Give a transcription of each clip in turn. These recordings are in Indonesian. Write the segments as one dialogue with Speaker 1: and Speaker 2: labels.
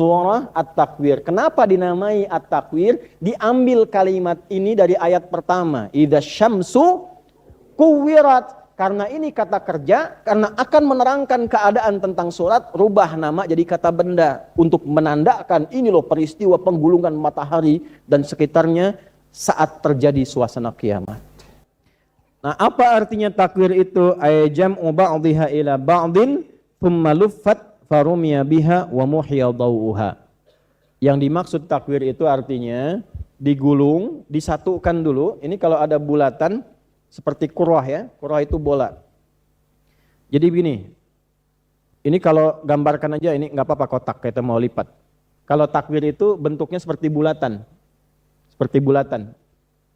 Speaker 1: surah At-Takwir. Kenapa dinamai At-Takwir? Diambil kalimat ini dari ayat pertama. Idza syamsu kuwirat. Karena ini kata kerja, karena akan menerangkan keadaan tentang surat, rubah nama jadi kata benda. Untuk menandakan ini loh peristiwa penggulungan matahari dan sekitarnya saat terjadi suasana kiamat. Nah, apa artinya takwir itu? Ay jam'u ba'dhiha ila ba'din thumma luffat farumiya biha wa muhya dawuha. Yang dimaksud takwir itu artinya digulung, disatukan dulu. Ini kalau ada bulatan seperti kurwah ya, kurwah itu bola. Jadi begini, ini kalau gambarkan aja, ini nggak apa-apa kotak kita mau lipat. Kalau takwir itu bentuknya seperti bulatan, seperti bulatan.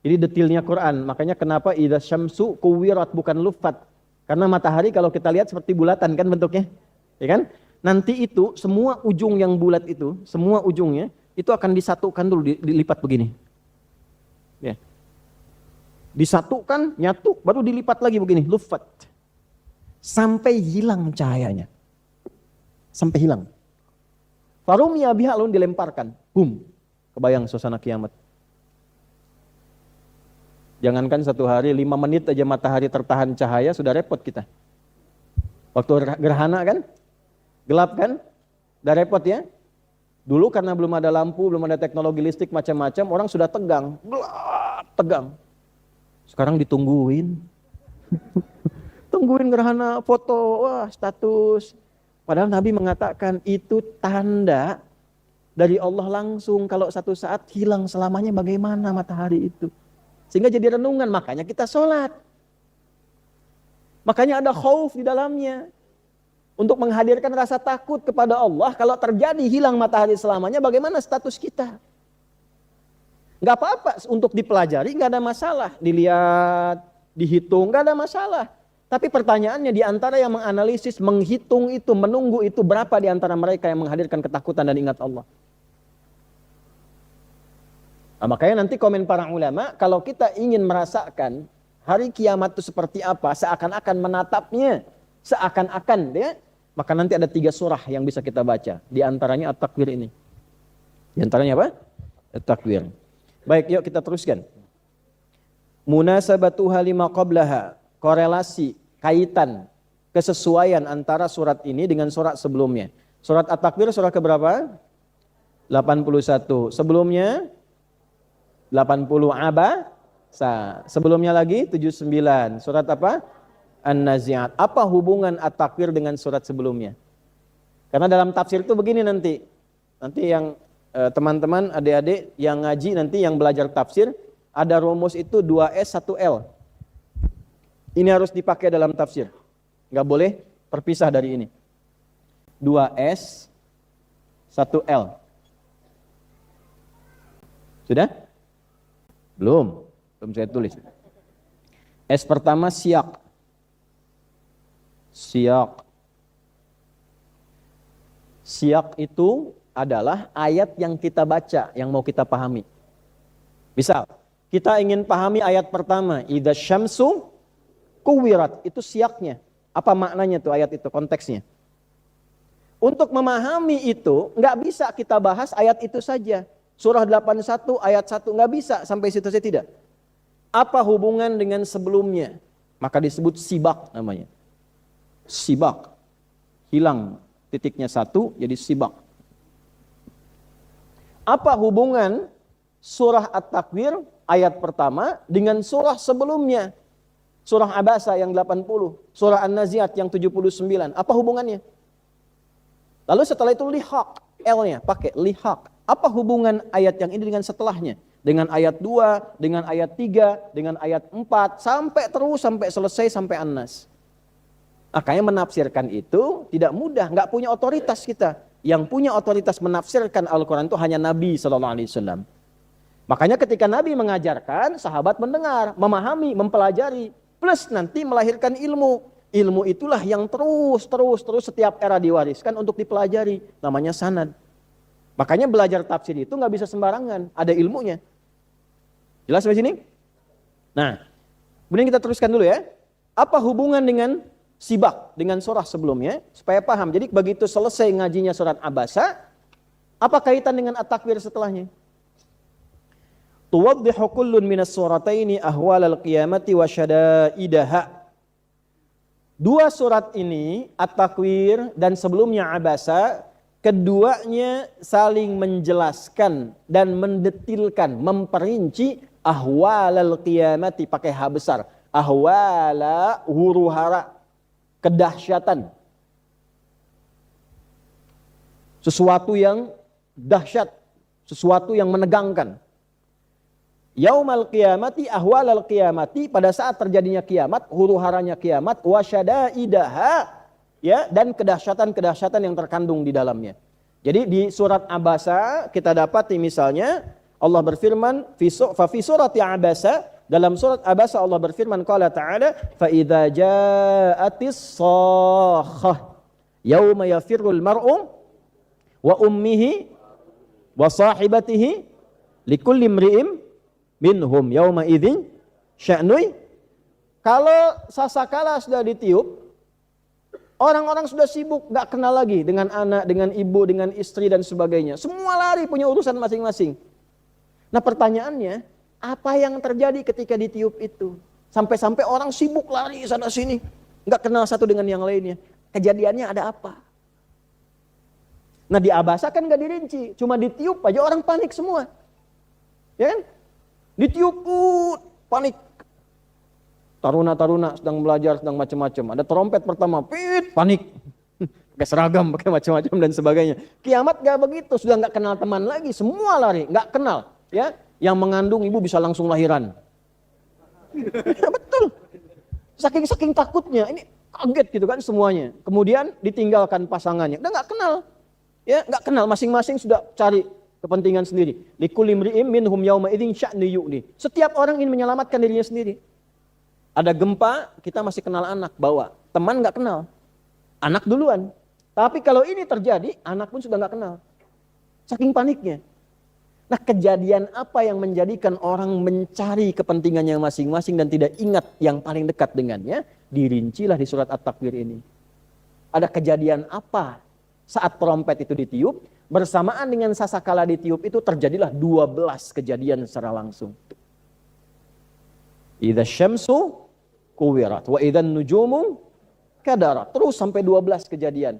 Speaker 1: Ini detailnya Quran, makanya kenapa idza syamsu kuwirat bukan lufat. Karena matahari kalau kita lihat seperti bulatan kan bentuknya, ya kan? Nanti itu semua ujung yang bulat itu, semua ujungnya itu akan disatukan dulu, dilipat begini. Ya. Disatukan, nyatu, baru dilipat lagi begini, lufat. Sampai hilang cahayanya. Sampai hilang. Farumiya biha lalu dilemparkan. Bum. Kebayang suasana kiamat. Jangankan 1 hari, 5 menit aja matahari tertahan cahaya, sudah repot kita. Waktu gerhana kan, gelap kan, udah repot ya. Dulu karena belum ada lampu, belum ada teknologi listrik macam-macam, orang sudah tegang, gelap, tegang. Sekarang ditungguin. Tungguin gerhana, foto, wah status. Padahal Nabi mengatakan itu tanda dari Allah langsung. Kalau satu saat hilang selamanya bagaimana matahari itu. Sehingga jadi renungan, makanya kita sholat. Makanya ada khauf di dalamnya. Untuk menghadirkan rasa takut kepada Allah. Kalau terjadi hilang matahari selamanya, bagaimana status kita? Gak apa-apa untuk dipelajari, gak ada masalah. Dilihat, dihitung, gak ada masalah. Tapi pertanyaannya di antara yang menganalisis, menghitung itu, menunggu itu, berapa di antara mereka yang menghadirkan ketakutan dan ingat Allah? Nah, makanya nanti komen para ulama, kalau kita ingin merasakan hari kiamat itu seperti apa, seakan-akan menatapnya, seakan-akan ya, maka nanti ada 3 surah yang bisa kita baca. Di antaranya At-Takwir ini. Di antaranya apa? At-Takwir. Baik, yuk kita teruskan. Munasabatuha lima qablaha, korelasi, kaitan, kesesuaian antara surat ini dengan surat sebelumnya. Surat At-Takwir surah keberapa? 81. Sebelumnya 80 Abasa. Sebelumnya lagi 79. Surat apa? An-Nazi'at. Apa hubungan At-Takwir dengan surat sebelumnya? Karena dalam tafsir itu begini nanti. Nanti yang teman-teman, adik-adik yang ngaji nanti yang belajar tafsir, ada rumus itu 2S 1L. Ini harus dipakai dalam tafsir. Nggak boleh terpisah dari ini. 2S 1L. Sudah? Belum saya tulis. S pertama siyak. Siyak itu adalah ayat yang kita baca, yang mau kita pahami. Misal, kita ingin pahami ayat pertama, idza syamsu kuwirat, itu siyaknya. Apa maknanya tuh ayat itu, konteksnya? Untuk memahami itu, nggak bisa kita bahas ayat itu saja. Surah 81 ayat 1, nggak bisa sampai situ saja tidak. Apa hubungan dengan sebelumnya? Maka disebut sibak namanya. Sibak. Hilang titiknya 1, jadi sibak. Apa hubungan surah At-Takwir ayat pertama dengan surah sebelumnya? Surah Abasa yang 80, surah An-Nazi'at yang 79. Apa hubungannya? Lalu setelah itu lihaq, L-nya pakai lihaq. Apa hubungan ayat yang ini dengan setelahnya? Dengan ayat 2, dengan ayat 3, dengan ayat 4, sampai terus, sampai selesai, sampai An-Nas. Makanya menafsirkan itu tidak mudah, nggak punya otoritas kita. Yang punya otoritas menafsirkan Al-Quran itu hanya Nabi SAW. Makanya ketika Nabi mengajarkan, sahabat mendengar, memahami, mempelajari, plus nanti melahirkan ilmu. Ilmu itulah yang terus setiap era diwariskan untuk dipelajari. Namanya sanad. Makanya belajar tafsir itu nggak bisa sembarangan, ada ilmunya. Jelas sampai sini? Nah, kemudian kita teruskan dulu ya. Apa hubungan dengan sibak, dengan surah sebelumnya, supaya paham. Jadi begitu selesai ngajinya surat Abasa, Apa kaitan dengan at-takwir setelahnya? Tuwaddihu kullun minas surataini ahwalal qiyamati wa syada'idaha. Dua surat ini, At-Takwir dan sebelumnya Abasa, keduanya saling menjelaskan dan mendetilkan, memperinci ahwalal qiyamati, pakai H besar. Ahwala, huru hara, kedahsyatan. Sesuatu yang dahsyat, sesuatu yang menegangkan. Yaumal qiyamati ahwalal qiyamati, pada saat terjadinya kiamat, huru-haranya kiamat, wasyadaidaha, ya, dan kedahsyatan-kedahsyatan yang terkandung di dalamnya. Jadi di surat Abasa kita dapati misalnya Allah berfirman fa fi surati Abasa, dalam surat Abasa Allah berfirman qala ta'ala fa idza ja'atis shakhah yauma yafirrul mar'u wa ummihi wa sahibatihi likulli imri'in minhum yauma idzin sya'nui. Kalau sasakala sudah ditiup, orang-orang sudah sibuk, gak kenal lagi dengan anak, dengan ibu, dengan istri dan sebagainya. Semua lari punya urusan masing-masing. Nah pertanyaannya, apa yang terjadi ketika ditiup itu? Sampai-sampai orang sibuk lari sana sini, gak kenal satu dengan yang lainnya. Kejadiannya ada apa? Nah di Abasa kan gak dirinci, cuma ditiup aja orang panik semua. Ya kan? Ditiup, panik. Taruna-taruna sedang belajar, sedang macam-macam. Ada trompet pertama, panik. Pakai seragam, pakai macam-macam dan sebagainya. Kiamat gak begitu, sudah gak kenal teman lagi, semua lari, gak kenal. Ya, yang mengandung ibu bisa langsung lahiran. Ya, betul. Saking takutnya, ini kaget gitu kan semuanya. Kemudian ditinggalkan pasangannya, udah gak kenal. Ya, gak kenal, masing-masing sudah cari kepentingan sendiri. Likulli imri'in minhum yauma idzin sya'nu yu'ni. Setiap orang ingin menyelamatkan dirinya sendiri. Ada gempa, kita masih kenal anak, bawa. Teman nggak kenal. Anak duluan. Tapi kalau ini terjadi, anak pun sudah nggak kenal. Saking paniknya. Nah, kejadian apa yang menjadikan orang mencari kepentingannya masing-masing dan tidak ingat yang paling dekat dengannya, dirincilah di surat At-Takwir ini. Ada kejadian apa saat trompet itu ditiup? Bersamaan dengan sasakala ditiup itu terjadilah 12 kejadian secara langsung. Idza syamsu kuwirat wa idzan nujumu kadarat. Terus sampai 12 kejadian.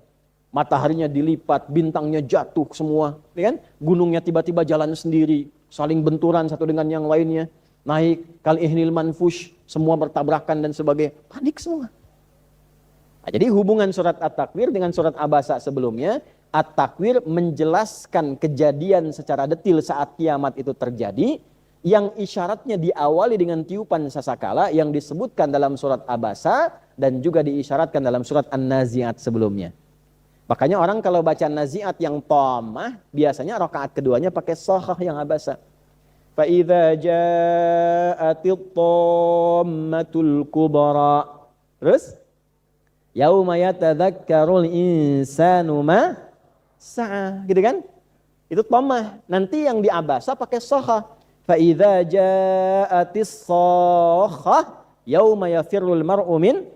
Speaker 1: Mataharinya dilipat, bintangnya jatuh semua, ya kan? Gunungnya tiba-tiba jalan sendiri, saling benturan satu dengan yang lainnya. Naik kal ihnil manfush, semua bertabrakan dan sebagainya. Panik semua. Nah, jadi hubungan surat At-Takwir dengan surat Abasa sebelumnya, At-Takwir menjelaskan kejadian secara detil saat kiamat itu terjadi, yang isyaratnya diawali dengan tiupan sasakala yang disebutkan dalam surat Abasa dan juga diisyaratkan dalam surat An-Nazi'at sebelumnya. Makanya orang kalau baca Nazi'at yang thamah, biasanya rakaat keduanya pakai shakhah yang Abasa. Fa idza ja'atit thammatul kubra. Terus yauma yatadzakkarul insanu ma sa'a, gitu kan? Itu thamah. Nanti yang di Abasa pakai shakhah. Fa idza ja'atis shakhah yauma yafirrul mar'u min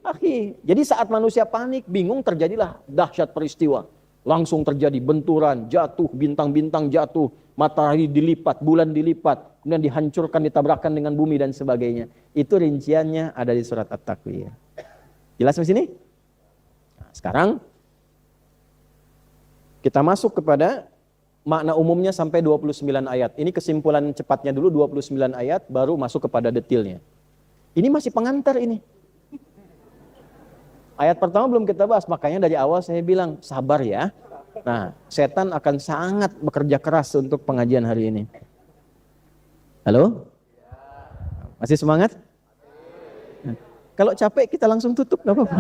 Speaker 1: akhi. Jadi saat manusia panik, bingung, terjadilah dahsyat peristiwa. Langsung terjadi benturan, jatuh, bintang-bintang jatuh, matahari dilipat, bulan dilipat, kemudian dihancurkan, ditabrakkan dengan bumi dan sebagainya. Itu rinciannya ada di surat At-Takwir. Jelas di sini? Nah, sekarang kita masuk kepada makna umumnya sampai 29 ayat. Ini kesimpulan cepatnya dulu 29 ayat, baru masuk kepada detailnya. Ini masih pengantar ini. Ayat pertama belum kita bahas, makanya dari awal saya bilang sabar ya. Nah, setan akan sangat bekerja keras untuk pengajian hari ini. Halo? Masih semangat? Nah, kalau capek kita langsung tutup, gak apa-apa.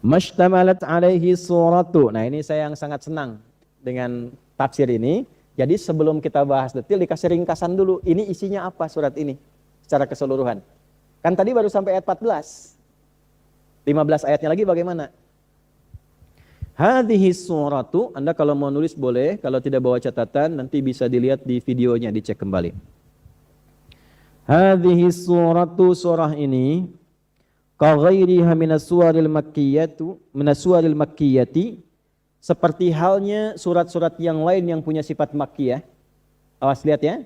Speaker 1: Mashtamalat alaihi suratu. Nah, ini saya yang sangat senang dengan tafsir ini. Jadi sebelum kita bahas detail, dikasih ringkasan dulu. Ini isinya apa surat ini secara keseluruhan. Kan tadi baru sampai ayat 14. 15 ayatnya lagi bagaimana? Hadhihi suratu, Anda kalau mau nulis boleh, kalau tidak bawa catatan nanti bisa dilihat di videonya, dicek kembali. Hadhihi suratu, surah ini ka ghairiha minas suwaril makkiyati, Seperti halnya surat-surat yang lain yang punya sifat makkiyah. Awas lihat ya.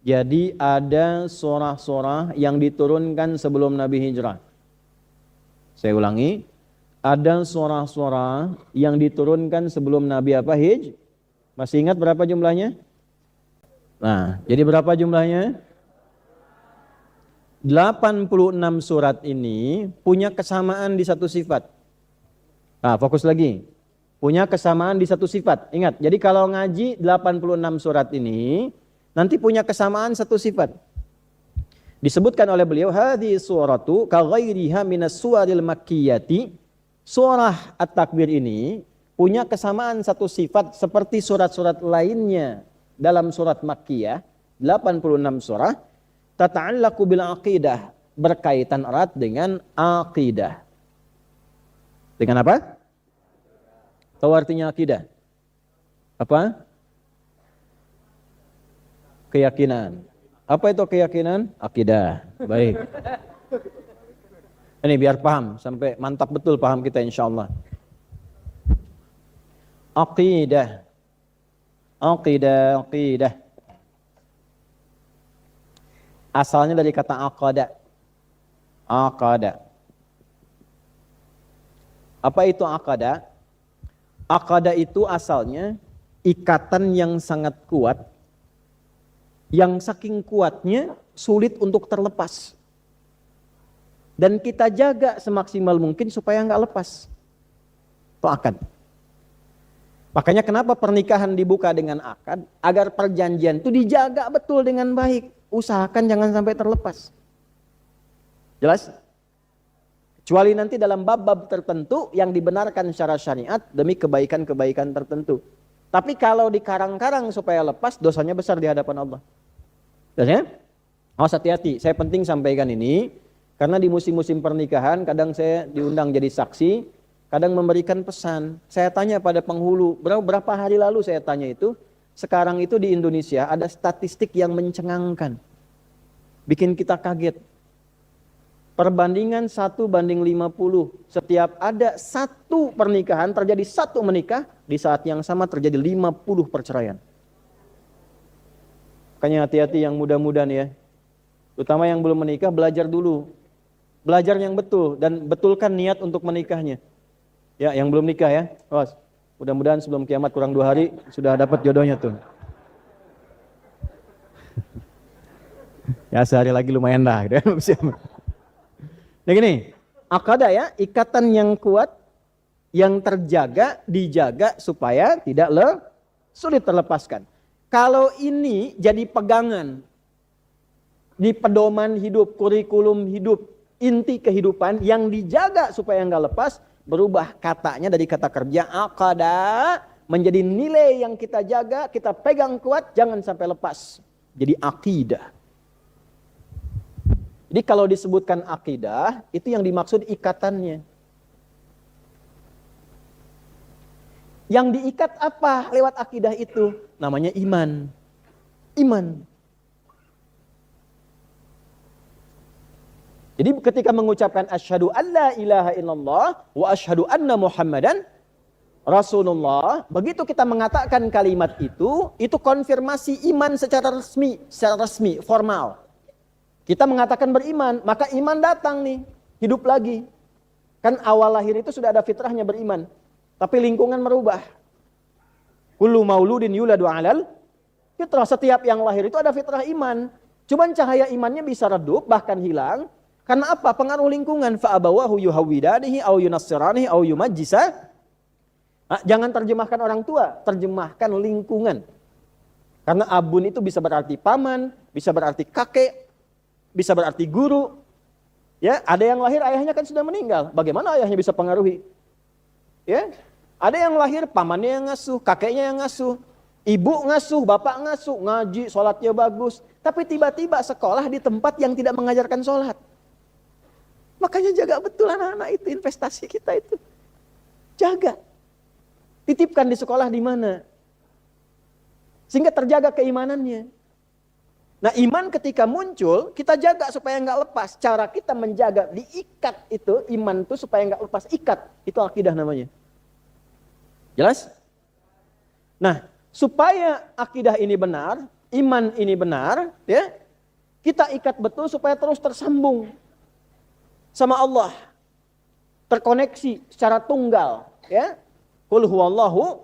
Speaker 1: Jadi ada surah-surah yang diturunkan sebelum Nabi hijrah. Saya ulangi. Ada surah-surah yang diturunkan sebelum Nabi apa? Masih ingat berapa jumlahnya? Nah, jadi berapa jumlahnya? 86 surat ini punya kesamaan di satu sifat. Nah, fokus lagi. Punya kesamaan di satu sifat. Ingat, jadi kalau ngaji 86 surat ini nanti punya kesamaan satu sifat. Disebutkan oleh beliau, hadhihi suratu ka ghairiha minas suwaril makkiyati. Surah At-Takwir ini punya kesamaan satu sifat seperti surat-surat lainnya dalam surat Makkiyah, 86 surah, tata'allaqu bil aqidah, berkaitan erat dengan aqidah. Dengan apa? Tahu artinya akidah? Apa? Keyakinan. Apa itu keyakinan? Akidah. Baik. Ini biar paham, sampai mantap betul paham kita insyaallah. Aqidah. Aqidah. Asalnya dari kata aqada. Aqada. Apa itu aqada? Aqada itu asalnya ikatan yang sangat kuat, yang saking kuatnya sulit untuk terlepas. Dan kita jaga semaksimal mungkin supaya nggak lepas. Itu akad. Makanya kenapa pernikahan dibuka dengan akad? Agar perjanjian itu dijaga betul dengan baik. Usahakan jangan sampai terlepas. Jelas? Kecuali nanti dalam bab-bab tertentu yang dibenarkan secara syariat demi kebaikan-kebaikan tertentu. Tapi kalau dikarang-karang supaya lepas, dosanya besar di hadapan Allah. Jelas ya? Awas hati-hati, saya penting sampaikan ini. Karena di musim-musim pernikahan kadang saya diundang jadi saksi, kadang memberikan pesan. Saya tanya pada penghulu, berapa hari lalu saya tanya itu, sekarang itu di Indonesia ada statistik yang mencengangkan. Bikin kita kaget. Perbandingan 1:50. Setiap ada satu pernikahan, terjadi satu menikah, di saat yang sama terjadi 50 perceraian. Makanya hati-hati yang muda-muda nih ya. Terutama yang belum menikah, belajar dulu. Belajar yang betul dan betulkan niat untuk menikahnya. Ya, yang belum nikah ya. Awas. Mudah-mudahan sebelum kiamat kurang 2 hari sudah dapat jodohnya tuh. Ya sehari lagi lumayan lah. Nah gini, aqada ya, ikatan yang kuat, yang terjaga, dijaga supaya tidak sulit terlepaskan. Kalau ini jadi pegangan di pedoman hidup, kurikulum hidup, inti kehidupan yang dijaga supaya nggak lepas, berubah katanya dari kata kerja aqada menjadi nilai yang kita jaga, kita pegang kuat, jangan sampai lepas. Jadi akidah. Jadi kalau disebutkan akidah, itu yang dimaksud ikatannya. Yang diikat apa lewat akidah itu? Namanya iman. Iman. Jadi ketika mengucapkan asyhadu alla ilaha illallah wa asyhadu anna muhammadan Rasulullah, begitu kita mengatakan kalimat itu konfirmasi iman secara resmi, formal. Kita mengatakan beriman, maka iman datang nih, hidup lagi. Kan awal lahir itu sudah ada fitrahnya beriman, tapi lingkungan merubah. Kullu mauludin yuladu alal fitrah, setiap yang lahir itu ada fitrah iman. Cuman cahaya imannya bisa redup, bahkan hilang. Karena apa? Pengaruh lingkungan. Fa'abawahu yuhawwidanihi au yunassiranihi au yumajjisa. Jangan terjemahkan orang tua, terjemahkan lingkungan. Karena abun itu bisa berarti paman, bisa berarti kakek, bisa berarti guru. Ya, ada yang lahir ayahnya kan sudah meninggal. Bagaimana ayahnya bisa pengaruhi? Ya, ada yang lahir pamannya yang ngasuh, kakeknya yang ngasuh, ibu ngasuh, bapak ngasuh, ngaji, sholatnya bagus. Tapi tiba-tiba sekolah di tempat yang tidak mengajarkan sholat. Makanya jaga betul anak-anak itu, investasi kita itu. Jaga. Titipkan di sekolah di mana. Sehingga terjaga keimanannya. Nah iman ketika muncul, kita jaga supaya nggak lepas. Cara kita menjaga, diikat itu, iman itu supaya nggak lepas. Ikat, itu akidah namanya. Jelas? Nah, supaya akidah ini benar, iman ini benar, ya, kita ikat betul supaya terus tersambung sama Allah, terkoneksi secara tunggal, ya. Qul huwallahu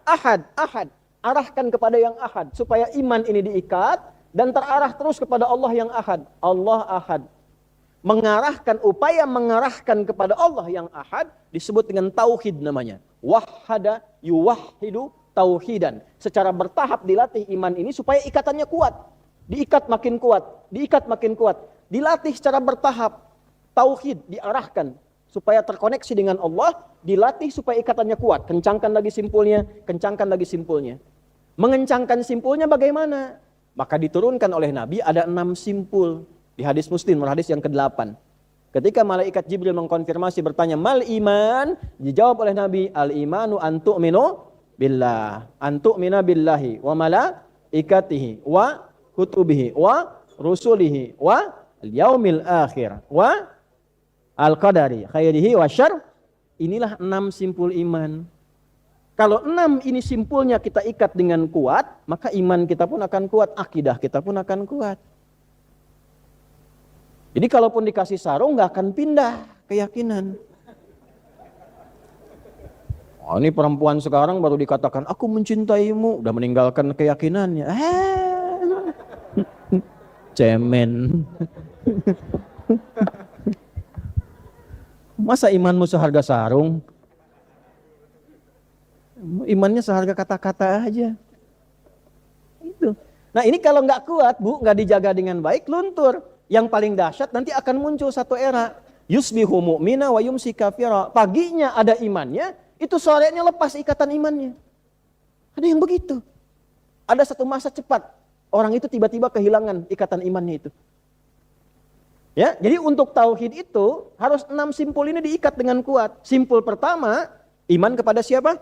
Speaker 1: ahad, ahad. Arahkan kepada yang ahad supaya iman ini diikat dan terarah terus kepada Allah yang ahad. Allah ahad. Mengarahkan, upaya mengarahkan kepada Allah yang ahad disebut dengan tauhid namanya. Wahhada yuwahhidu tauhidan. Secara bertahap dilatih iman ini supaya ikatannya kuat. Diikat makin kuat, diikat makin kuat. Dilatih secara bertahap. Tauhid diarahkan supaya terkoneksi dengan Allah, dilatih supaya ikatannya kuat. Kencangkan lagi simpulnya, kencangkan lagi simpulnya. Mengencangkan simpulnya bagaimana? Maka diturunkan oleh Nabi ada 6 simpul. Di hadis Muslim, hadis yang ke-8. Ketika malaikat Jibril mengkonfirmasi bertanya, mal iman? Dijawab oleh Nabi, al imanu an tu'minu billah. An tu'mina billahi wa malaikatihi wa kutubihi wa rusulihi wa al-yaumil akhir wa al-qadari khairihi wa syarr. Inilah 6 simpul iman. Kalau 6 ini simpulnya kita ikat dengan kuat, maka iman kita pun akan kuat, akidah kita pun akan kuat. Jadi kalaupun dikasih sarung nggak akan pindah keyakinan. Oh, ini perempuan sekarang baru dikatakan aku mencintaimu, udah meninggalkan keyakinannya. Cemen. Masa imanmu seharga sarung? Imannya seharga kata-kata aja. Itu. Nah ini kalau nggak kuat, Bu, nggak dijaga dengan baik, luntur. Yang paling dahsyat nanti akan muncul satu era. Yusbihu mu'mina wa yumsi kafira. Paginya ada imannya, itu sorenya lepas ikatan imannya. Ada yang begitu. Ada satu masa cepat, orang itu tiba-tiba kehilangan ikatan imannya itu. Ya, jadi untuk tauhid itu harus 6 simpul ini diikat dengan kuat. Simpul pertama, iman kepada siapa?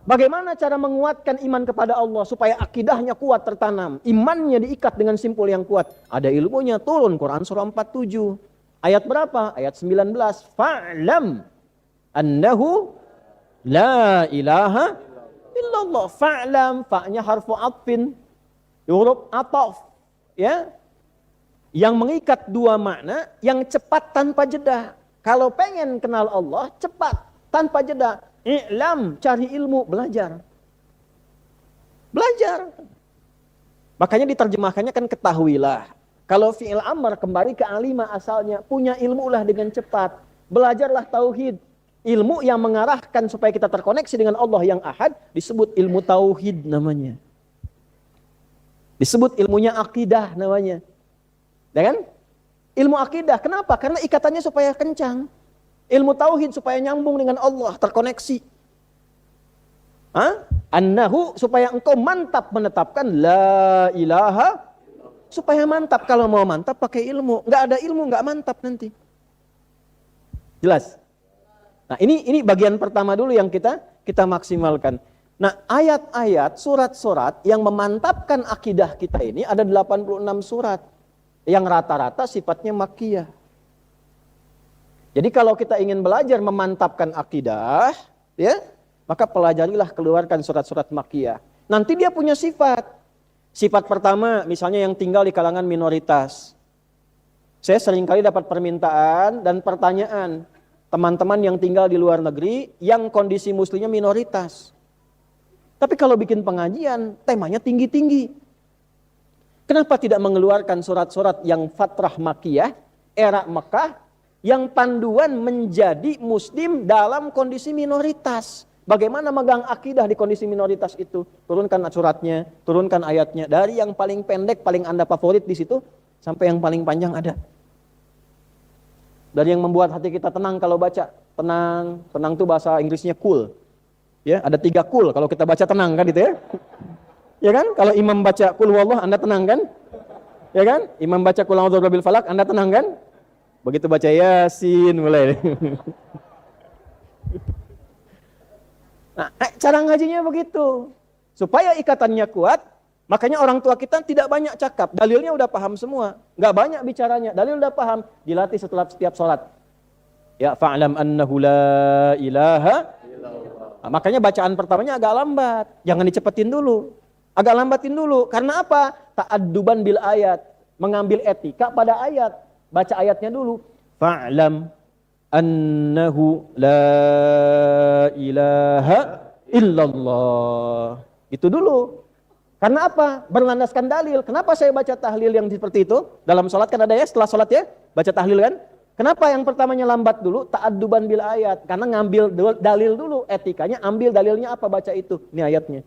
Speaker 1: Bagaimana cara menguatkan iman kepada Allah supaya akidahnya kuat tertanam, imannya diikat dengan simpul yang kuat? Ada ilmunya, turun Quran surah 47. Ayat berapa? Ayat 19. Fa'lam annahu la ilaha illallah. Fa'lam, fa'nya harfu atfin, huruf ataf, ya. Yang mengikat 2 makna, yang cepat tanpa jeda. Kalau pengen kenal Allah, cepat tanpa jeda. I'lam, cari ilmu, belajar. Belajar. Makanya diterjemahkannya kan ketahuilah. Kalau fi'il amr kembali ke alima asalnya, punya ilmulah dengan cepat. Belajarlah tauhid. Ilmu yang mengarahkan supaya kita terkoneksi dengan Allah yang ahad disebut ilmu tauhid namanya. Disebut ilmunya akidah namanya. Ya kan? Ilmu akidah, kenapa? Karena ikatannya supaya kencang. Ilmu tauhid supaya nyambung dengan Allah, terkoneksi. Annahu, supaya engkau mantap menetapkan la ilaha, supaya mantap. Kalau mau mantap pakai ilmu, nggak ada ilmu nggak mantap nanti. Jelas? Nah ini bagian pertama dulu yang kita maksimalkan. Nah ayat-ayat, surat-surat yang memantapkan akidah kita ini ada 86 surat. Yang rata-rata sifatnya makkiyah. Jadi kalau kita ingin belajar memantapkan akidah, ya, maka pelajarilah, keluarkan surat-surat makkiyah. Nanti dia punya sifat. Sifat pertama, misalnya yang tinggal di kalangan minoritas. Saya seringkali dapat permintaan dan pertanyaan teman-teman yang tinggal di luar negeri yang kondisi muslimnya minoritas. Tapi kalau bikin pengajian, temanya tinggi-tinggi. Kenapa tidak mengeluarkan surat-surat yang fatrah makkiyah, era Mekah, yang panduan menjadi muslim dalam kondisi minoritas? Bagaimana megang akidah di kondisi minoritas itu? Turunkan suratnya, turunkan ayatnya. Dari yang paling pendek, paling Anda favorit di situ, sampai yang paling panjang ada. Dari yang membuat hati kita tenang kalau baca. Tenang, tenang itu bahasa Inggrisnya cool. Ya, ada 3 cool kalau kita baca tenang kan itu ya. Ya kan? Kalau imam baca qul huwallah Anda tenang kan? Ya kan? Imam baca qul a'udzu birabbil falaq Anda tenang kan? Begitu baca Yasin mulai. Nah, cara ngajinya begitu. Supaya ikatannya kuat, makanya orang tua kita tidak banyak cakap. Dalilnya udah paham semua. Nggak banyak bicaranya. Dalil udah paham. Dilatih setelah setiap sholat. Ya fa'lam annahu la ilaha illallah. Nah, makanya bacaan pertamanya agak lambat. Jangan dicepetin dulu. Agak lambatin dulu. Karena apa? Ta'adduban bil ayat. Mengambil etika pada ayat. Baca ayatnya dulu. Fa'lam annahu la ilaha illallah. Itu dulu. Karena apa? Berlandaskan dalil. Kenapa saya baca tahlil yang seperti itu? Dalam sholat kan ada ya, setelah sholat ya, baca tahlil kan? Kenapa yang pertamanya lambat dulu? Ta'adduban bil ayat. Karena ngambil dalil dulu, etikanya ambil dalilnya apa baca itu. Ini ayatnya.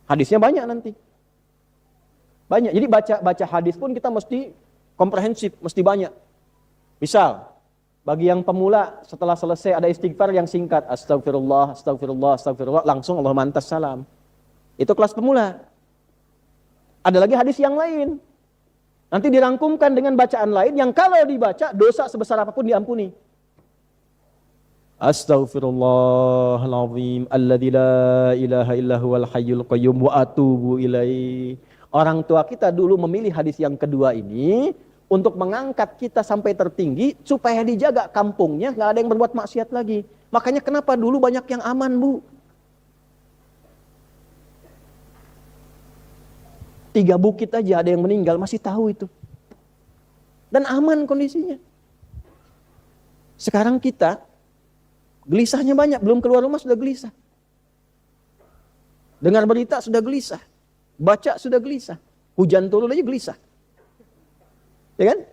Speaker 1: Hadisnya banyak nanti. Banyak. Jadi baca hadis pun kita mesti komprehensif, mesti banyak. Misal, bagi yang pemula setelah selesai ada istighfar yang singkat. Astagfirullah, astagfirullah, astagfirullah. Langsung Allah mantas salam. Itu kelas pemula. Ada lagi hadis yang lain. Nanti dirangkumkan dengan bacaan lain yang kalau dibaca dosa sebesar apapun diampuni. Astaghfirullahaladzim alladzi la ilaha illa huwal hayyul qayyum wa atubu ilaih. Orang tua kita dulu memilih hadis yang kedua ini untuk mengangkat kita sampai tertinggi supaya dijaga kampungnya, nggak ada yang berbuat maksiat lagi. Makanya kenapa dulu banyak yang aman, Bu? 3 bukit aja ada yang meninggal, masih tahu itu. Dan aman kondisinya. Sekarang kita, gelisahnya banyak, belum keluar rumah sudah gelisah. Dengar berita sudah gelisah. Baca sudah gelisah. Hujan turun aja gelisah. Ya kan?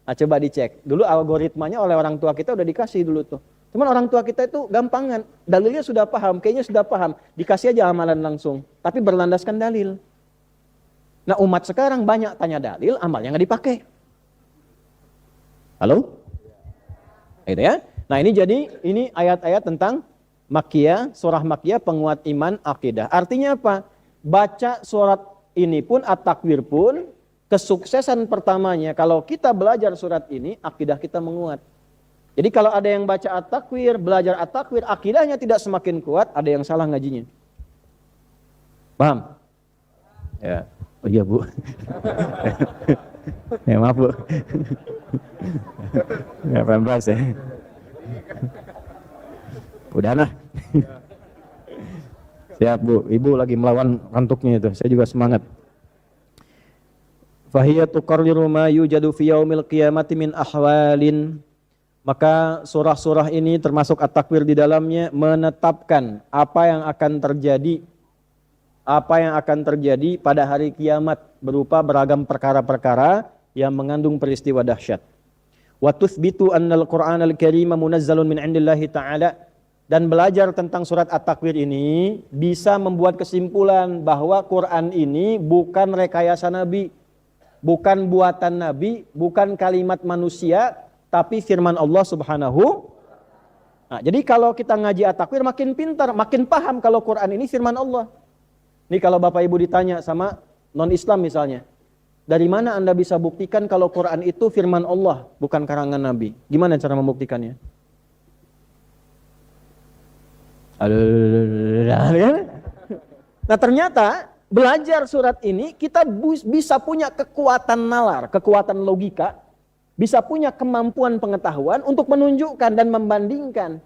Speaker 1: Nah, coba dicek. Dulu algoritmanya oleh orang tua kita udah dikasih dulu tuh. Cuman orang tua kita itu gampangan. Dalilnya sudah paham, kayaknya sudah paham. Dikasih aja amalan langsung. Tapi berlandaskan dalil. Nah, umat sekarang banyak tanya dalil, amalnya nggak dipakai. Halo? Gitu ya. Nah, ini ayat-ayat tentang Makkiyah, surah Makkiyah penguat iman akidah. Artinya apa? Baca surat ini pun at-takwir pun kesuksesan pertamanya kalau kita belajar surat ini akidah kita menguat. Jadi kalau ada yang baca at-takwir, belajar at-takwir, akidahnya tidak semakin kuat, ada yang salah ngajinya. Paham? Ya. Oh iya, Bu. Ya maaf, Bu. Nggak paham bahasa ya. Udah nah. Siap, Bu. Ibu lagi melawan kantuknya itu. Saya juga semangat. Fahiya tuqarriru ma yujadu fi yaumil qiyamati min ahwalin. Maka surah-surah ini termasuk at-takwir di dalamnya menetapkan apa yang akan terjadi pada hari kiamat berupa beragam perkara-perkara yang mengandung peristiwa dahsyat. Wa tuthbitu annal Qur'anal Karim munazzalun min 'indillahi ta'ala, dan belajar tentang surat At-Takwir ini bisa membuat kesimpulan bahwa Quran ini bukan rekayasa Nabi, bukan buatan Nabi, bukan kalimat manusia, tapi firman Allah Subhanahu. Nah, jadi kalau kita ngaji At-Takwir makin pintar, makin paham kalau Quran ini firman Allah. Nih kalau Bapak Ibu ditanya sama non-Islam misalnya, dari mana Anda bisa buktikan kalau Quran itu firman Allah, bukan karangan Nabi? Gimana cara membuktikannya? Nah ternyata belajar surat ini kita bisa punya kekuatan nalar, kekuatan logika, bisa punya kemampuan pengetahuan untuk menunjukkan dan membandingkan,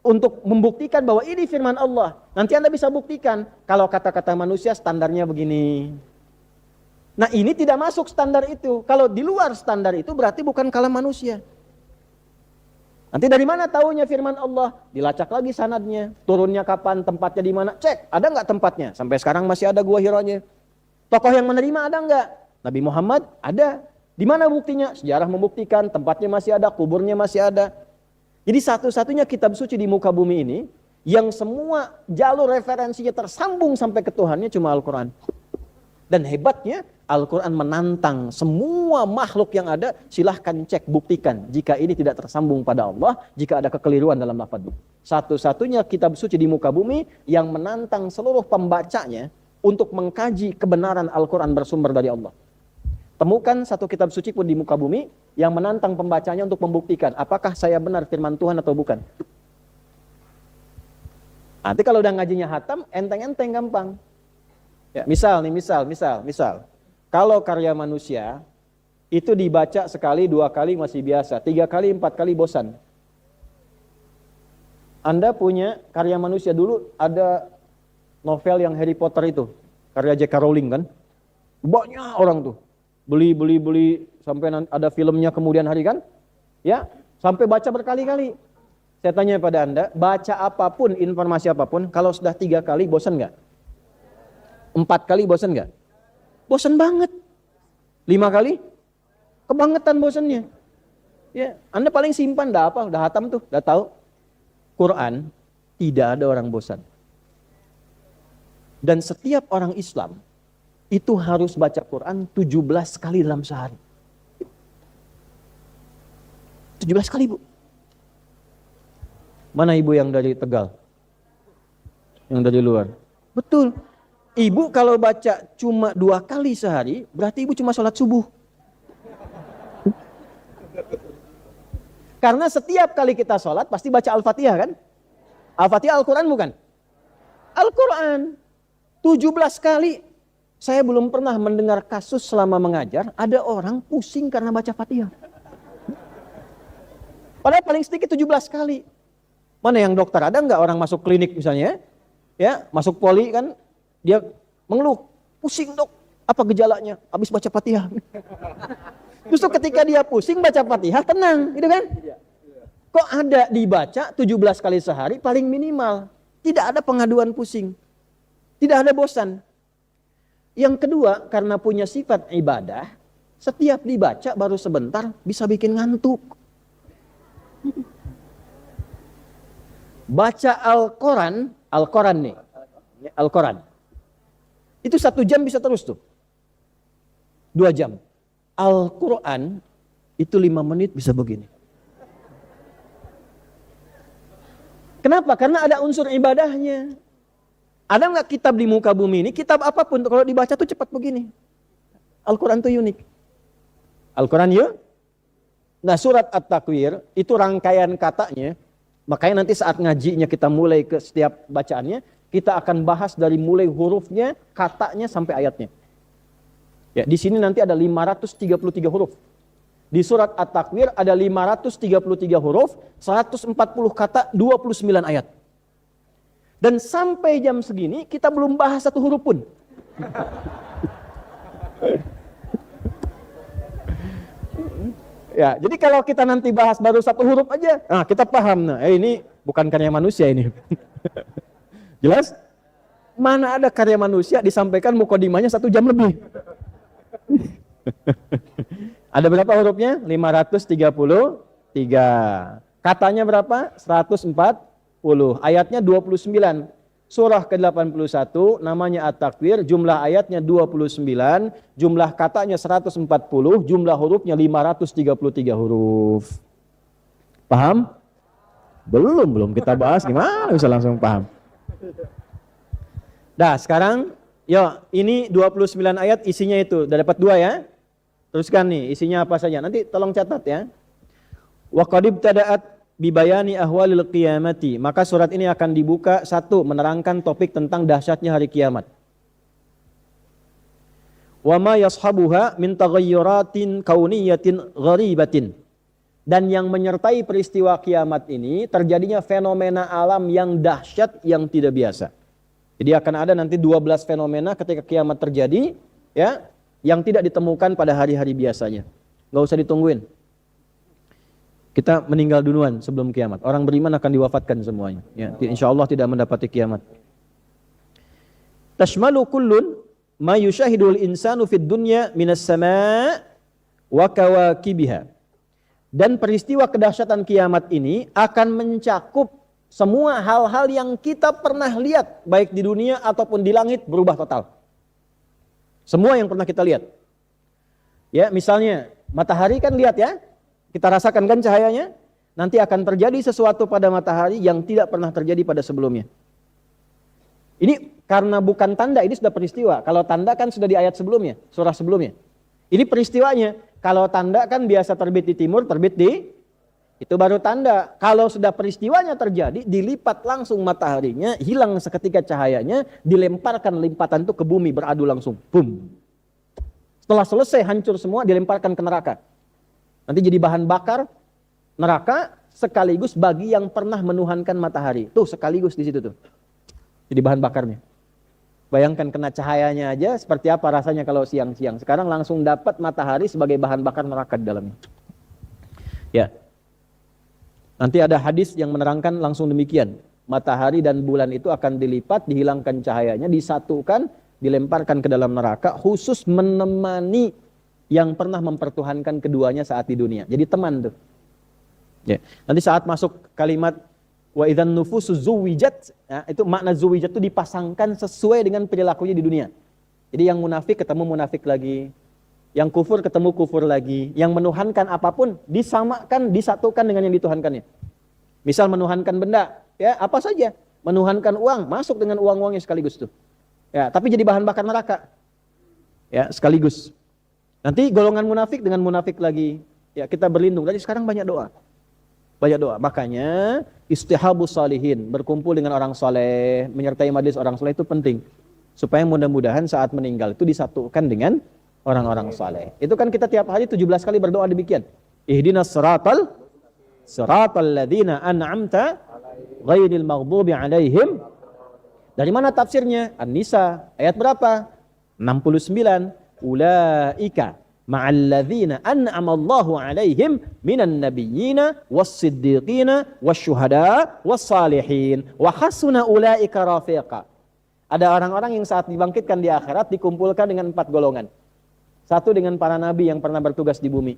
Speaker 1: untuk membuktikan bahwa ini firman Allah. Nanti Anda bisa buktikan kalau kata-kata manusia standarnya begini. Nah, ini tidak masuk standar itu. Kalau di luar standar itu berarti bukan kalam manusia. Nanti dari mana taunya firman Allah? Dilacak lagi sanadnya. Turunnya kapan, tempatnya di mana? Cek, ada nggak tempatnya? Sampai sekarang masih ada Gua Hiranya. Tokoh yang menerima ada nggak? Nabi Muhammad ada. Di mana buktinya? Sejarah membuktikan, tempatnya masih ada, kuburnya masih ada. Jadi satu-satunya kitab suci di muka bumi ini yang semua jalur referensinya tersambung sampai ke Tuhannya cuma Al-Quran. Dan hebatnya Al-Quran menantang semua makhluk yang ada, silahkan cek, buktikan jika ini tidak tersambung pada Allah, jika ada kekeliruan dalam lafadznya. Satu-satunya kitab suci di muka bumi yang menantang seluruh pembacanya untuk mengkaji kebenaran Al-Quran bersumber dari Allah. Temukan satu kitab suci pun di muka bumi yang menantang pembacanya untuk membuktikan apakah saya benar firman Tuhan atau bukan. Nanti kalau udah ngajinya hatam, enteng-enteng gampang. Ya, misal. Kalau karya manusia itu dibaca sekali, 2 kali masih biasa, 3 kali, 4 kali bosan. Anda punya karya manusia. Dulu ada novel yang Harry Potter itu, karya J.K. Rowling kan. Banyak orang tuh beli sampai ada filmnya kemudian hari kan. Ya, sampai baca berkali-kali. Saya tanya pada Anda, baca apapun, informasi apapun, kalau sudah 3 kali bosan nggak? 4 kali bosan nggak? Bosan banget. 5 kali? Kebangetan bosannya. Ya, Anda paling simpan, dah apa? Udah hatam tuh, udah tahu. Quran, tidak ada orang bosan. Dan setiap orang Islam itu harus baca Quran 17 kali dalam sehari. 17 kali, Bu. Mana ibu yang dari Tegal? Yang dari luar? Betul. Ibu kalau baca cuma 2 kali sehari, berarti ibu cuma sholat subuh. Karena setiap kali kita sholat pasti baca Al-Fatihah kan? Al-Fatihah Al-Quran bukan? Al-Quran. 17 kali. Saya belum pernah mendengar kasus selama mengajar, ada orang pusing karena baca Fatihah. Padahal paling sedikit 17 kali. Mana yang dokter? Ada nggak orang masuk klinik misalnya? Ya, masuk poli kan, dia mengeluh, pusing dok. Apa gejalanya? Habis baca Fatihah. Justru ketika dia pusing baca Fatihah tenang, gitu kan? Kok ada dibaca 17 kali sehari paling minimal. Tidak ada pengaduan pusing. Tidak ada bosan. Yang kedua, karena punya sifat ibadah, setiap dibaca baru sebentar bisa bikin ngantuk. Baca Al-Quran nih. Al-Quran. Itu 1 jam bisa terus tuh. 2 jam. Al-Quran itu 5 menit bisa begini. Kenapa? Karena ada unsur ibadahnya. Ada nggak kitab di muka bumi ini, kitab apapun kalau dibaca tuh cepat begini. Al-Quran tuh unik. Al-Quran ya. Nah, surat At-Takwir itu rangkaian katanya. Makanya nanti saat ngajinya kita mulai ke setiap bacaannya, kita akan bahas dari mulai hurufnya, katanya sampai ayatnya. Ya, di sini nanti ada 533 huruf. Di surat At-Takwir ada 533 huruf, 140 kata, 29 ayat. Dan sampai jam segini kita belum bahas 1 huruf pun. Ya, jadi kalau kita nanti bahas baru 1 huruf aja, nah kita paham. Nah, ini bukan karya manusia ini. Jelas? Mana ada karya manusia disampaikan mukadimahnya 1 jam lebih. Ada berapa hurufnya? 533. Katanya berapa? 140. Ayatnya 29. Surah ke-81 namanya At-Takwir, jumlah ayatnya 29, jumlah katanya 140, jumlah hurufnya 533 huruf. Paham? Belum kita bahas, gimana bisa langsung paham? Dah, sekarang yuk, ini 29 ayat isinya itu, udah dapat 2 ya? Teruskan nih, isinya apa saja? Nanti tolong catat ya. Wa qad ibtada'at bibayani ahwalil qiyamati. Maka surat ini akan dibuka 1 menerangkan topik tentang dahsyatnya hari kiamat. Wa ma yashabuha min taghayyuratin kauniyatin gharibatin. Dan yang menyertai peristiwa kiamat ini terjadinya fenomena alam yang dahsyat yang tidak biasa. Jadi akan ada nanti 12 fenomena ketika kiamat terjadi ya, yang tidak ditemukan pada hari-hari biasanya. Enggak usah ditungguin. Kita meninggal duluan sebelum kiamat. Orang beriman akan diwafatkan semuanya. Ya, insya Allah tidak mendapati kiamat. Tashmalu kullun ma yushahidul insanu fid dunya minas sama' wa kawakibiha. Dan peristiwa kedahsyatan kiamat ini akan mencakup semua hal-hal yang kita pernah lihat baik di dunia ataupun di langit berubah total. Semua yang pernah kita lihat. Ya, misalnya matahari kan lihat ya. Kita rasakan kan cahayanya, nanti akan terjadi sesuatu pada matahari yang tidak pernah terjadi pada sebelumnya. Ini karena bukan tanda, ini sudah peristiwa. Kalau tanda kan sudah di ayat sebelumnya, surah sebelumnya. Ini peristiwanya. Kalau tanda kan biasa terbit di timur, terbit di, itu baru tanda. Kalau sudah peristiwanya terjadi, dilipat langsung mataharinya, hilang seketika cahayanya, dilemparkan limpatan itu ke bumi, beradu langsung. Boom. Setelah selesai hancur semua, dilemparkan ke neraka. Nanti jadi bahan bakar neraka, sekaligus bagi yang pernah menuhankan matahari. Tuh sekaligus di situ tuh. Jadi bahan bakarnya. Bayangkan kena cahayanya aja seperti apa rasanya kalau siang-siang. Sekarang langsung dapat matahari sebagai bahan bakar neraka di dalamnya. Ya. Nanti ada hadis yang menerangkan langsung demikian. Matahari dan bulan itu akan dilipat, dihilangkan cahayanya, disatukan, dilemparkan ke dalam neraka, khusus menemani yang pernah mempertuhankan keduanya saat di dunia. Jadi teman tuh. Ya. Nanti saat masuk kalimat wa idzan nufusu zuwijat, ya, itu makna zuwijat itu dipasangkan sesuai dengan perilakunya di dunia. Jadi yang munafik ketemu munafik lagi, yang kufur ketemu kufur lagi, yang menuhankan apapun disamakan, disatukan dengan yang dituhankannya. Misal menuhankan benda, ya apa saja, menuhankan uang, masuk dengan uang-uangnya sekaligus tuh. Ya, tapi jadi bahan bakar neraka. Ya, sekaligus. Nanti golongan munafik dengan munafik lagi. Ya, kita berlindung. Dari sekarang banyak doa. Banyak doa. Makanya istihabus salihin, berkumpul dengan orang soleh, menyertai majelis orang soleh itu penting. Supaya mudah-mudahan saat meninggal itu disatukan dengan orang-orang soleh. Itu kan kita tiap hari 17 kali berdoa demikian. Ihdinas siratal ladzina an'amta ghairil maghdubi alaihim. Dari mana tafsirnya? An-Nisa ayat berapa? 69. Ulaika ma'alladzina an'amallahu alaihim minan nabiyyina was-siddiqina wasyuhada was-salihin wa hasuna ulaika rafiqa. Ada orang-orang yang saat dibangkitkan di akhirat dikumpulkan dengan 4 golongan. 1 dengan para nabi yang pernah bertugas di bumi.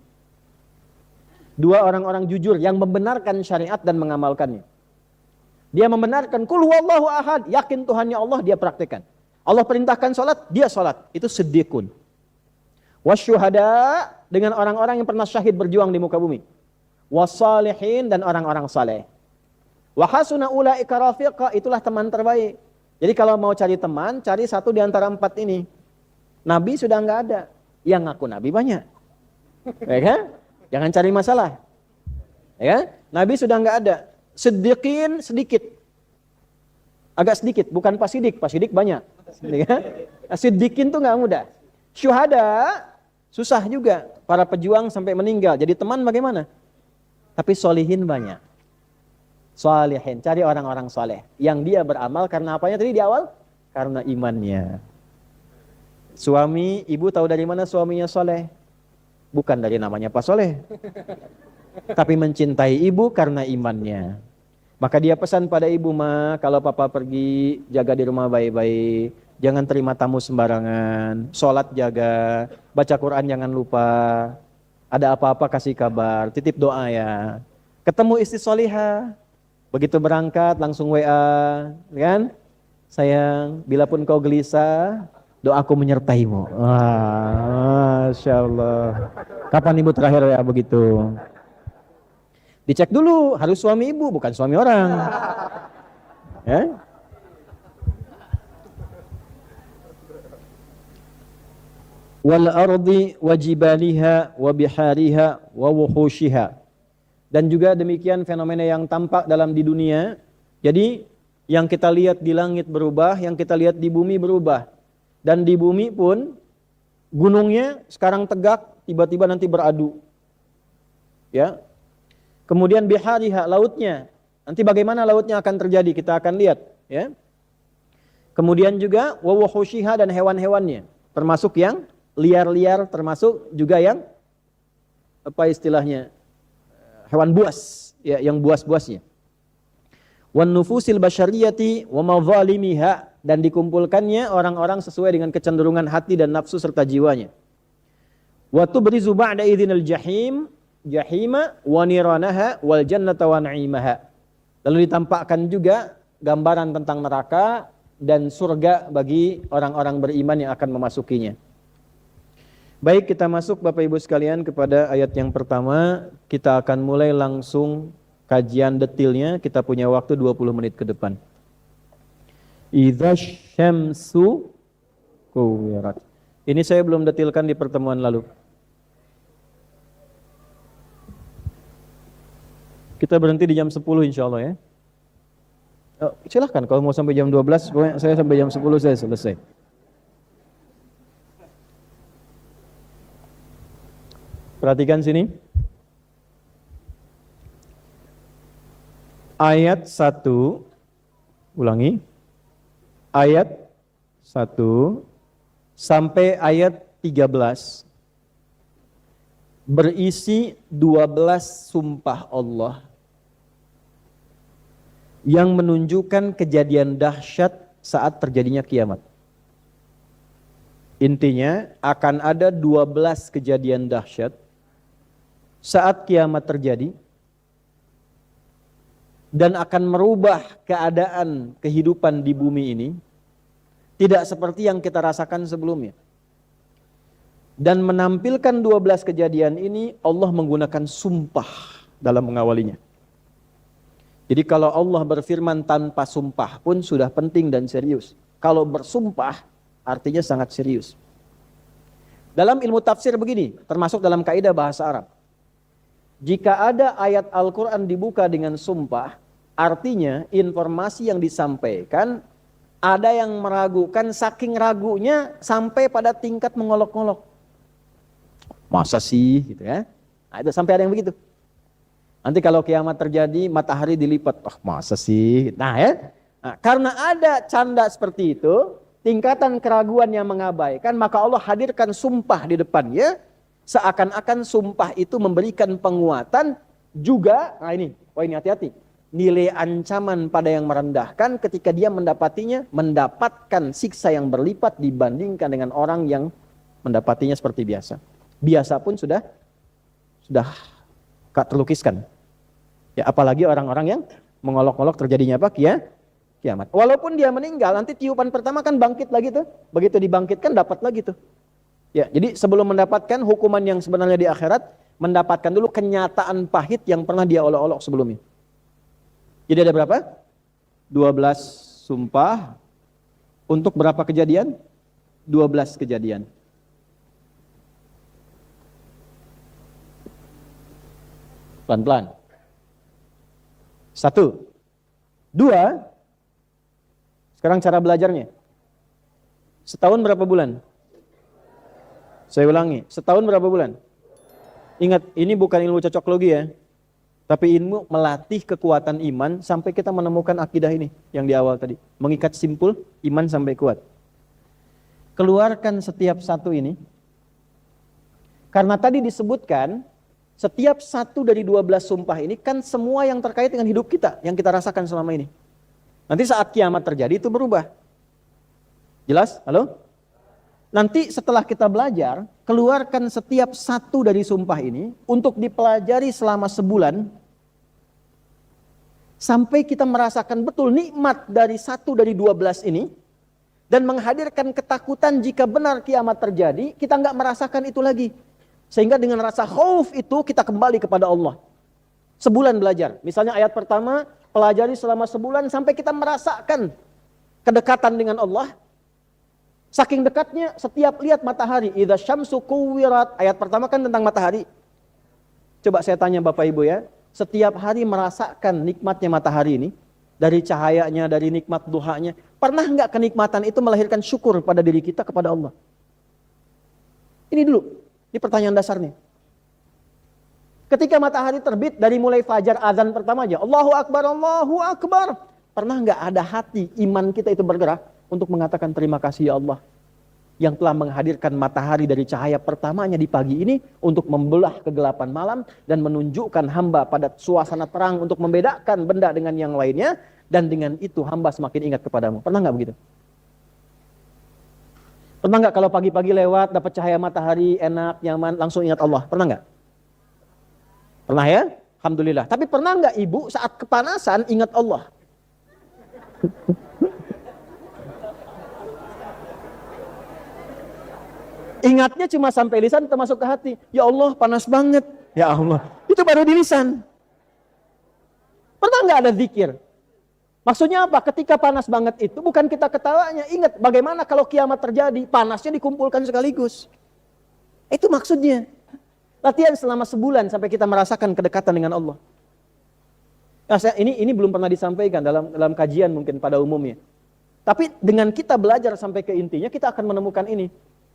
Speaker 1: 2 orang-orang jujur yang membenarkan syariat dan mengamalkannya. Dia membenarkan kul huwallahu ahad, yakin Tuhannya Allah, dia praktekkan. Allah perintahkan salat, dia salat. Itu siddiqun. Wasyuhada, dengan orang-orang yang pernah syahid berjuang di muka bumi. Wassalihin, dan orang-orang saleh. Wa hasuna ulaika rafiqa, itulah teman terbaik. Jadi kalau mau cari teman, cari 1 di antara 4 ini. Nabi sudah enggak ada, yang ngaku nabi banyak. Ya kan? Jangan cari masalah. Ya, Nabi sudah enggak ada. Siddiqin sedikit. Agak sedikit, bukan pasidik banyak. Ya. Siddiqin tuh enggak mudah. Syuhada susah juga, para pejuang sampai meninggal. Jadi teman bagaimana? Tapi solihin banyak. Salihin, cari orang-orang soleh yang dia beramal karena apanya tadi di awal? Karena imannya. Suami, ibu tahu dari mana suaminya soleh? Bukan dari namanya Pak Soleh, tapi mencintai ibu karena imannya. Maka dia pesan pada ibu, ma, kalau papa pergi, jaga di rumah baik-baik, jangan terima tamu sembarangan, sholat jaga, baca Quran jangan lupa, ada apa-apa kasih kabar, titip doa ya. Ketemu istri solihah, begitu berangkat langsung WA, kan? Sayang, bila pun kau gelisah, doaku menyertaimu. Wah, Masya Allah. Kapan ibu terakhir ya begitu? Dicek dulu, harus suami ibu, bukan suami orang. Ya? Wal ardi wajibaliha wabihariha wawuhushiha. Dan juga demikian fenomena yang tampak dalam di dunia. Jadi yang kita lihat di langit berubah, yang kita lihat di bumi berubah. Dan di bumi pun gunungnya sekarang tegak, tiba-tiba nanti beradu. Ya. Kemudian bihariha, lautnya. Nanti bagaimana lautnya akan terjadi, kita akan lihat, ya. Kemudian juga wawuhushiha, dan hewan-hewannya, termasuk yang liar-liar, termasuk juga yang apa istilahnya? Hewan buas, ya, yang buas-buasnya. Wan nufusil basyariyati wa mazalimiha, dan dikumpulkannya orang-orang sesuai dengan kecenderungan hati dan nafsu serta jiwanya. Wa tubrizu ba'da idzinil jahima wa niranaha wal jannata wa na'imaha. Lalu ditampakkan juga gambaran tentang neraka dan surga bagi orang-orang beriman yang akan memasukinya. Baik, kita masuk Bapak Ibu sekalian kepada ayat yang pertama. Kita akan mulai langsung kajian detailnya. Kita punya waktu 20 menit ke depan. Idza syamsu kuwirat. Ini saya belum detailkan di pertemuan lalu. Kita berhenti di jam 10 insya Allah ya. Oh, silahkan kalau mau sampai jam 12, pokoknya saya sampai jam 10 saya selesai. Perhatikan sini. ayat 1, ulangi, ayat 1 sampai ayat 13 berisi 12 sumpah Allah yang menunjukkan kejadian dahsyat saat terjadinya kiamat. Intinya akan ada 12 kejadian dahsyat saat kiamat terjadi dan akan merubah keadaan kehidupan di bumi ini tidak seperti yang kita rasakan sebelumnya. Dan menampilkan 12 kejadian ini Allah menggunakan sumpah dalam mengawalinya. Jadi kalau Allah berfirman tanpa sumpah pun sudah penting dan serius. Kalau bersumpah artinya sangat serius. Dalam ilmu tafsir begini, termasuk dalam kaidah bahasa Arab. Jika ada ayat Al-Quran dibuka dengan sumpah, artinya informasi yang disampaikan ada yang meragukan, saking ragunya sampai pada tingkat mengolok-olok. Masa sih gitu ya. Nah, itu sampai ada yang begitu. Nanti kalau kiamat terjadi matahari dilipat. Oh, masa sih. Nah ya. Nah, karena ada canda seperti itu, tingkatan keraguan yang mengabaikan, maka Allah hadirkan sumpah di depannya. Seakan-akan sumpah itu memberikan penguatan juga. Nah ini, poin hati-hati. Nilai ancaman pada yang merendahkan ketika dia mendapatinya, mendapatkan siksa yang berlipat dibandingkan dengan orang yang mendapatinya seperti biasa. Biasa pun sudah terlukiskan. Ya, apalagi orang-orang yang mengolok-olok terjadinya apa? Kiamat. Walaupun dia meninggal, nanti tiupan pertama kan bangkit lagi tuh. Begitu dibangkitkan dapat lagi tuh. Ya, jadi sebelum mendapatkan hukuman yang sebenarnya di akhirat, mendapatkan dulu kenyataan pahit yang pernah dia olok-olok sebelumnya. Jadi ada berapa? 12 sumpah untuk berapa kejadian? 12 kejadian. Pelan-pelan. 1. 2. Sekarang cara belajarnya. Setahun berapa bulan? Saya ulangi. Setahun berapa bulan? Ingat, ini bukan ilmu cocok logi ya. Tapi ilmu melatih kekuatan iman sampai kita menemukan akidah ini yang di awal tadi. Mengikat simpul, iman sampai kuat. Keluarkan setiap satu ini. Karena tadi disebutkan setiap satu dari 12 sumpah ini kan semua yang terkait dengan hidup kita, yang kita rasakan selama ini. Nanti saat kiamat terjadi itu berubah. Jelas? Halo? Nanti setelah kita belajar, keluarkan setiap satu dari sumpah ini untuk dipelajari selama sebulan. Sampai kita merasakan betul nikmat dari satu dari 12 ini. Dan menghadirkan ketakutan jika benar kiamat terjadi, kita nggak merasakan itu lagi. Sehingga dengan rasa khauf itu kita kembali kepada Allah. Sebulan belajar. Misalnya ayat pertama, pelajari selama sebulan sampai kita merasakan kedekatan dengan Allah. Saking dekatnya setiap lihat matahari. Idza syamsu kuwirat. Ayat pertama kan tentang matahari. Coba saya tanya Bapak Ibu ya. Setiap hari merasakan nikmatnya matahari ini. Dari cahayanya, dari nikmat duhanya. Pernah nggak kenikmatan itu melahirkan syukur pada diri kita kepada Allah? Ini dulu. Ini pertanyaan dasarnya. Ketika matahari terbit dari mulai fajar azan pertama aja. Allahu Akbar, Allahu Akbar. Pernah nggak ada hati iman kita itu bergerak untuk mengatakan terima kasih ya Allah. Yang telah menghadirkan matahari dari cahaya pertamanya di pagi ini untuk membelah kegelapan malam dan menunjukkan hamba pada suasana terang untuk membedakan benda dengan yang lainnya. Dan dengan itu hamba semakin ingat kepadamu. Pernah nggak begitu? Pernah nggak kalau pagi-pagi lewat dapat cahaya matahari enak, nyaman, langsung ingat Allah? Pernah nggak? Pernah ya? Alhamdulillah. Tapi pernah nggak ibu saat kepanasan ingat Allah? Ingatnya cuma sampai lisan termasuk ke hati. Ya Allah panas banget. Ya Allah. Itu baru di lisan. Pernah nggak ada zikir? Maksudnya apa? Ketika panas banget itu bukan kita ketawanya. Ingat bagaimana kalau kiamat terjadi, panasnya dikumpulkan sekaligus. Itu maksudnya. Latihan selama sebulan sampai kita merasakan kedekatan dengan Allah. Nah, ini belum pernah disampaikan dalam kajian mungkin pada umumnya. Tapi dengan kita belajar sampai ke intinya, kita akan menemukan ini.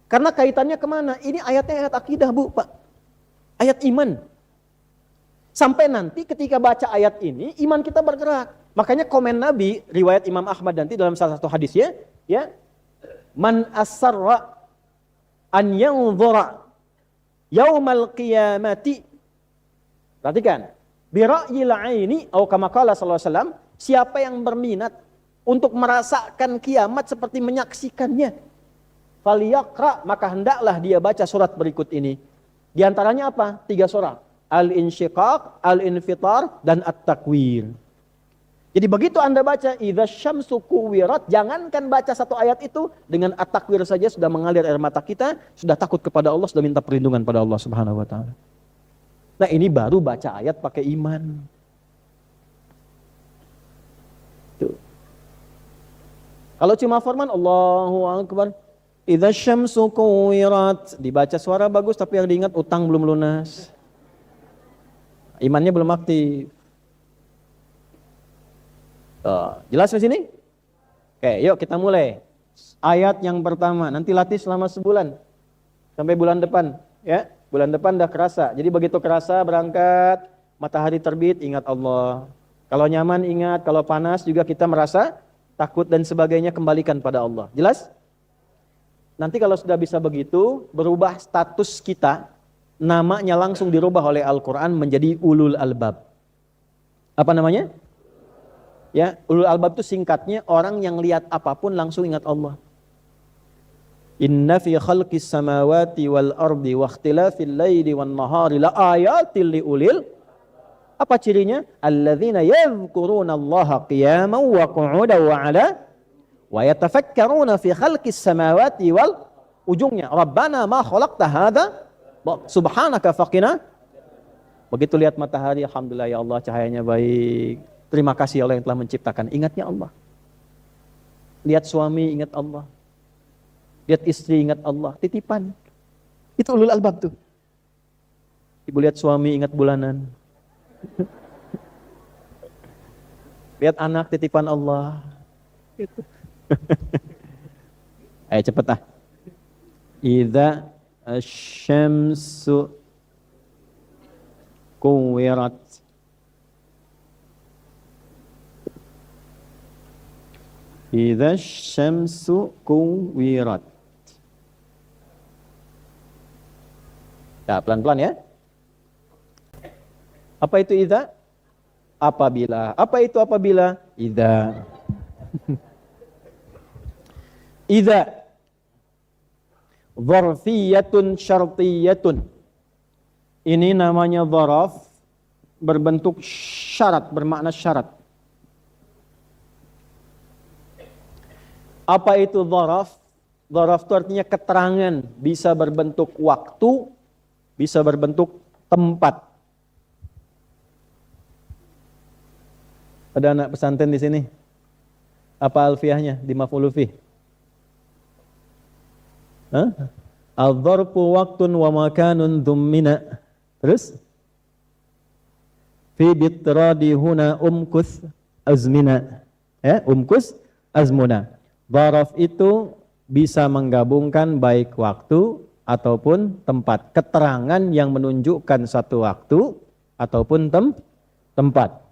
Speaker 1: Karena kaitannya kemana? Ini ayatnya ayat akidah Bu, Pak. Ayat iman. Sampai nanti ketika baca ayat ini, iman kita bergerak. Makanya komen Nabi, riwayat Imam Ahmad nanti dalam salah satu hadisnya, ya, man asarra an yanzura yaumal qiyamati. Perhatikan, bira'yil aini atau kama qala sallallahu alaihi wasallam, siapa yang berminat untuk merasakan kiamat seperti menyaksikannya, falyaqra, maka hendaklah dia baca surat berikut ini. Di antaranya apa? 3 surat. Al-Insyiqaq, Al-Infitar, dan At-Takwir. Jadi begitu Anda baca idza syamsu kuwirat, jangankan baca satu ayat itu, dengan At-Takwir saja sudah mengalir air mata kita, sudah takut kepada Allah, sudah minta perlindungan pada Allah Subhanahu wa taala. Nah, ini baru baca ayat pakai iman. Tuh. Kalau cuma firman Allahu Akbar, idza syamsu kuwirat, dibaca suara bagus tapi yang diingat utang belum lunas. Imannya belum aktif. Jelas di sini? Oke, yuk kita mulai. Ayat yang pertama, nanti latih selama sebulan. Sampai bulan depan. Ya, bulan depan dah kerasa. Jadi begitu kerasa berangkat, matahari terbit, ingat Allah. Kalau nyaman ingat, kalau panas juga kita merasa takut dan sebagainya, kembalikan pada Allah. Jelas? Nanti kalau sudah bisa begitu, berubah status kita, namanya langsung dirubah oleh Al-Quran menjadi ulul albab. Apa namanya? Ya, ulul albab itu singkatnya orang yang lihat apapun langsung ingat Allah. Inna fi khalqis samawati wal ardi wa ikhtilafil laili wan nahari la ayatil liulil. Apa cirinya? Alladzina yadhkuruna Allaha qiyaman wa qu'udan wa 'ala wa yatafakkaruna fi khalqis samawati wal, ujungnya Rabbana ma khalaqta hadza subhanaka faqina. Begitu lihat matahari, alhamdulillah ya Allah cahayanya baik. Terima kasih ya Allah yang telah menciptakan. Ingatnya Allah. Lihat suami ingat Allah. Lihat istri ingat Allah. Titipan. Itu ulul albab tuh. Ibu lihat suami ingat bulanan. Lihat anak titipan Allah. Itu. Ayo cepet ah. Idza asy-syamsu kuwirat. Idza asy-syamsu kuwirat. Ya, pelan-pelan ya. Apa itu idza? Apabila. Apa itu apabila? Idza. Idza dzarfiyatun syartiyatun. Ini namanya dzaraf, berbentuk syarat, bermakna syarat. Apa itu dzaraf? Dzaraf itu artinya keterangan, bisa berbentuk waktu, bisa berbentuk tempat. Ada anak pesantren di sini? Apa alfiahnya di maf'ul fih? Al-dzarfu waqtun wa makanun dhummina. Terus? Fi bitradi huna umkus azmina. Ya, umkus azmuna. Dzaraf itu bisa menggabungkan baik waktu ataupun tempat. Keterangan yang menunjukkan satu waktu ataupun tempat.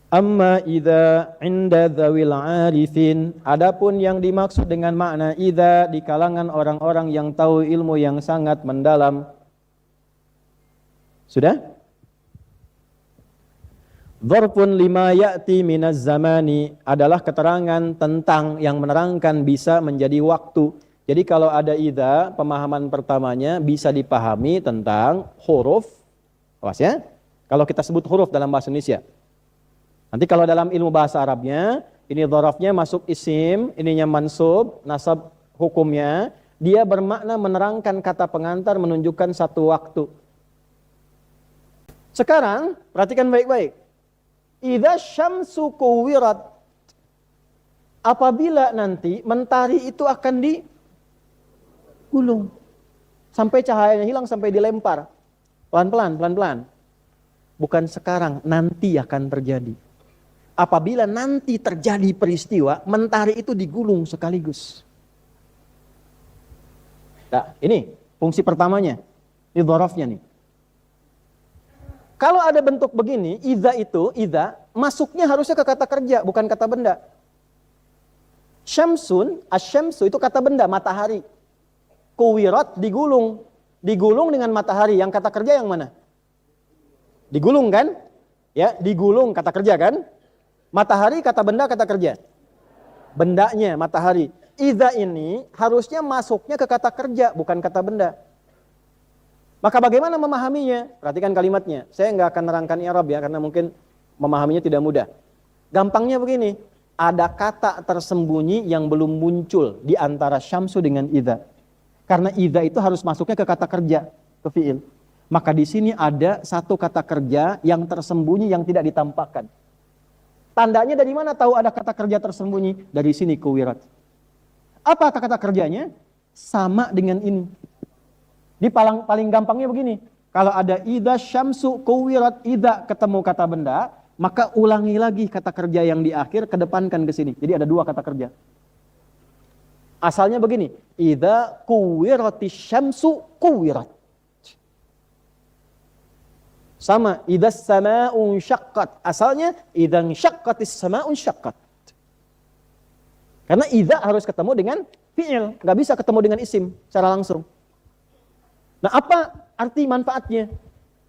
Speaker 1: Amma idza inda dzawil arifin, adapun yang dimaksud dengan makna idza di kalangan orang-orang yang tahu ilmu yang sangat mendalam. Sudah? Dzarfun lima ya'ti minaz zamani adalah keterangan tentang yang menerangkan bisa menjadi waktu. Jadi kalau ada idza, pemahaman pertamanya bisa dipahami tentang huruf. Awas ya. Kalau kita sebut huruf dalam bahasa Indonesia. Nanti kalau dalam ilmu bahasa Arabnya, ini dzarafnya masuk isim, ininya mansub, nasab hukumnya, dia bermakna menerangkan kata pengantar menunjukkan satu waktu. Sekarang, perhatikan baik-baik. Idza syamsu kuwirat. Apabila nanti mentari itu akan digulung. Sampai cahayanya hilang, sampai dilempar. Pelan-pelan, pelan-pelan. Bukan sekarang, nanti akan terjadi. Apabila nanti terjadi peristiwa, mentari itu digulung sekaligus. Nah, ini fungsi pertamanya. Ini dzarafnya nih. Kalau ada bentuk begini, idza masuknya harusnya ke kata kerja, bukan kata benda. Syamsun, asyamsu itu kata benda, matahari. Kuwirat, digulung. Digulung dengan matahari, yang kata kerja yang mana? Digulung kan? Ya, digulung kata kerja kan? Matahari kata benda, kata kerja. Bendanya matahari. Idza ini harusnya masuknya ke kata kerja, bukan kata benda. Maka bagaimana memahaminya? Perhatikan kalimatnya. Saya nggak akan nerangkan i'rab ya, karena mungkin memahaminya tidak mudah. Gampangnya begini, ada kata tersembunyi yang belum muncul di antara syamsu dengan idza. Karena idza itu harus masuknya ke kata kerja, ke fiil. Maka di sini ada satu kata kerja yang tersembunyi yang tidak ditampakkan. Tandanya dari mana tahu ada kata kerja tersembunyi? Dari sini kuwirat. Apa kata kerjanya? Sama dengan ini. Di paling gampangnya begini. Kalau ada idza syamsu kuwirat, idza ketemu kata benda, maka ulangi lagi kata kerja yang di akhir, kedepankan ke sini. Jadi ada dua kata kerja. Asalnya begini. Idza kuwiratis syamsu kuwirat. Sama, idzas sama'u syaqqat. Asalnya, idzan syaqqatis sama'u syaqqat. Karena idza harus ketemu dengan fi'il. Nggak bisa ketemu dengan isim secara langsung. Nah, apa arti manfaatnya?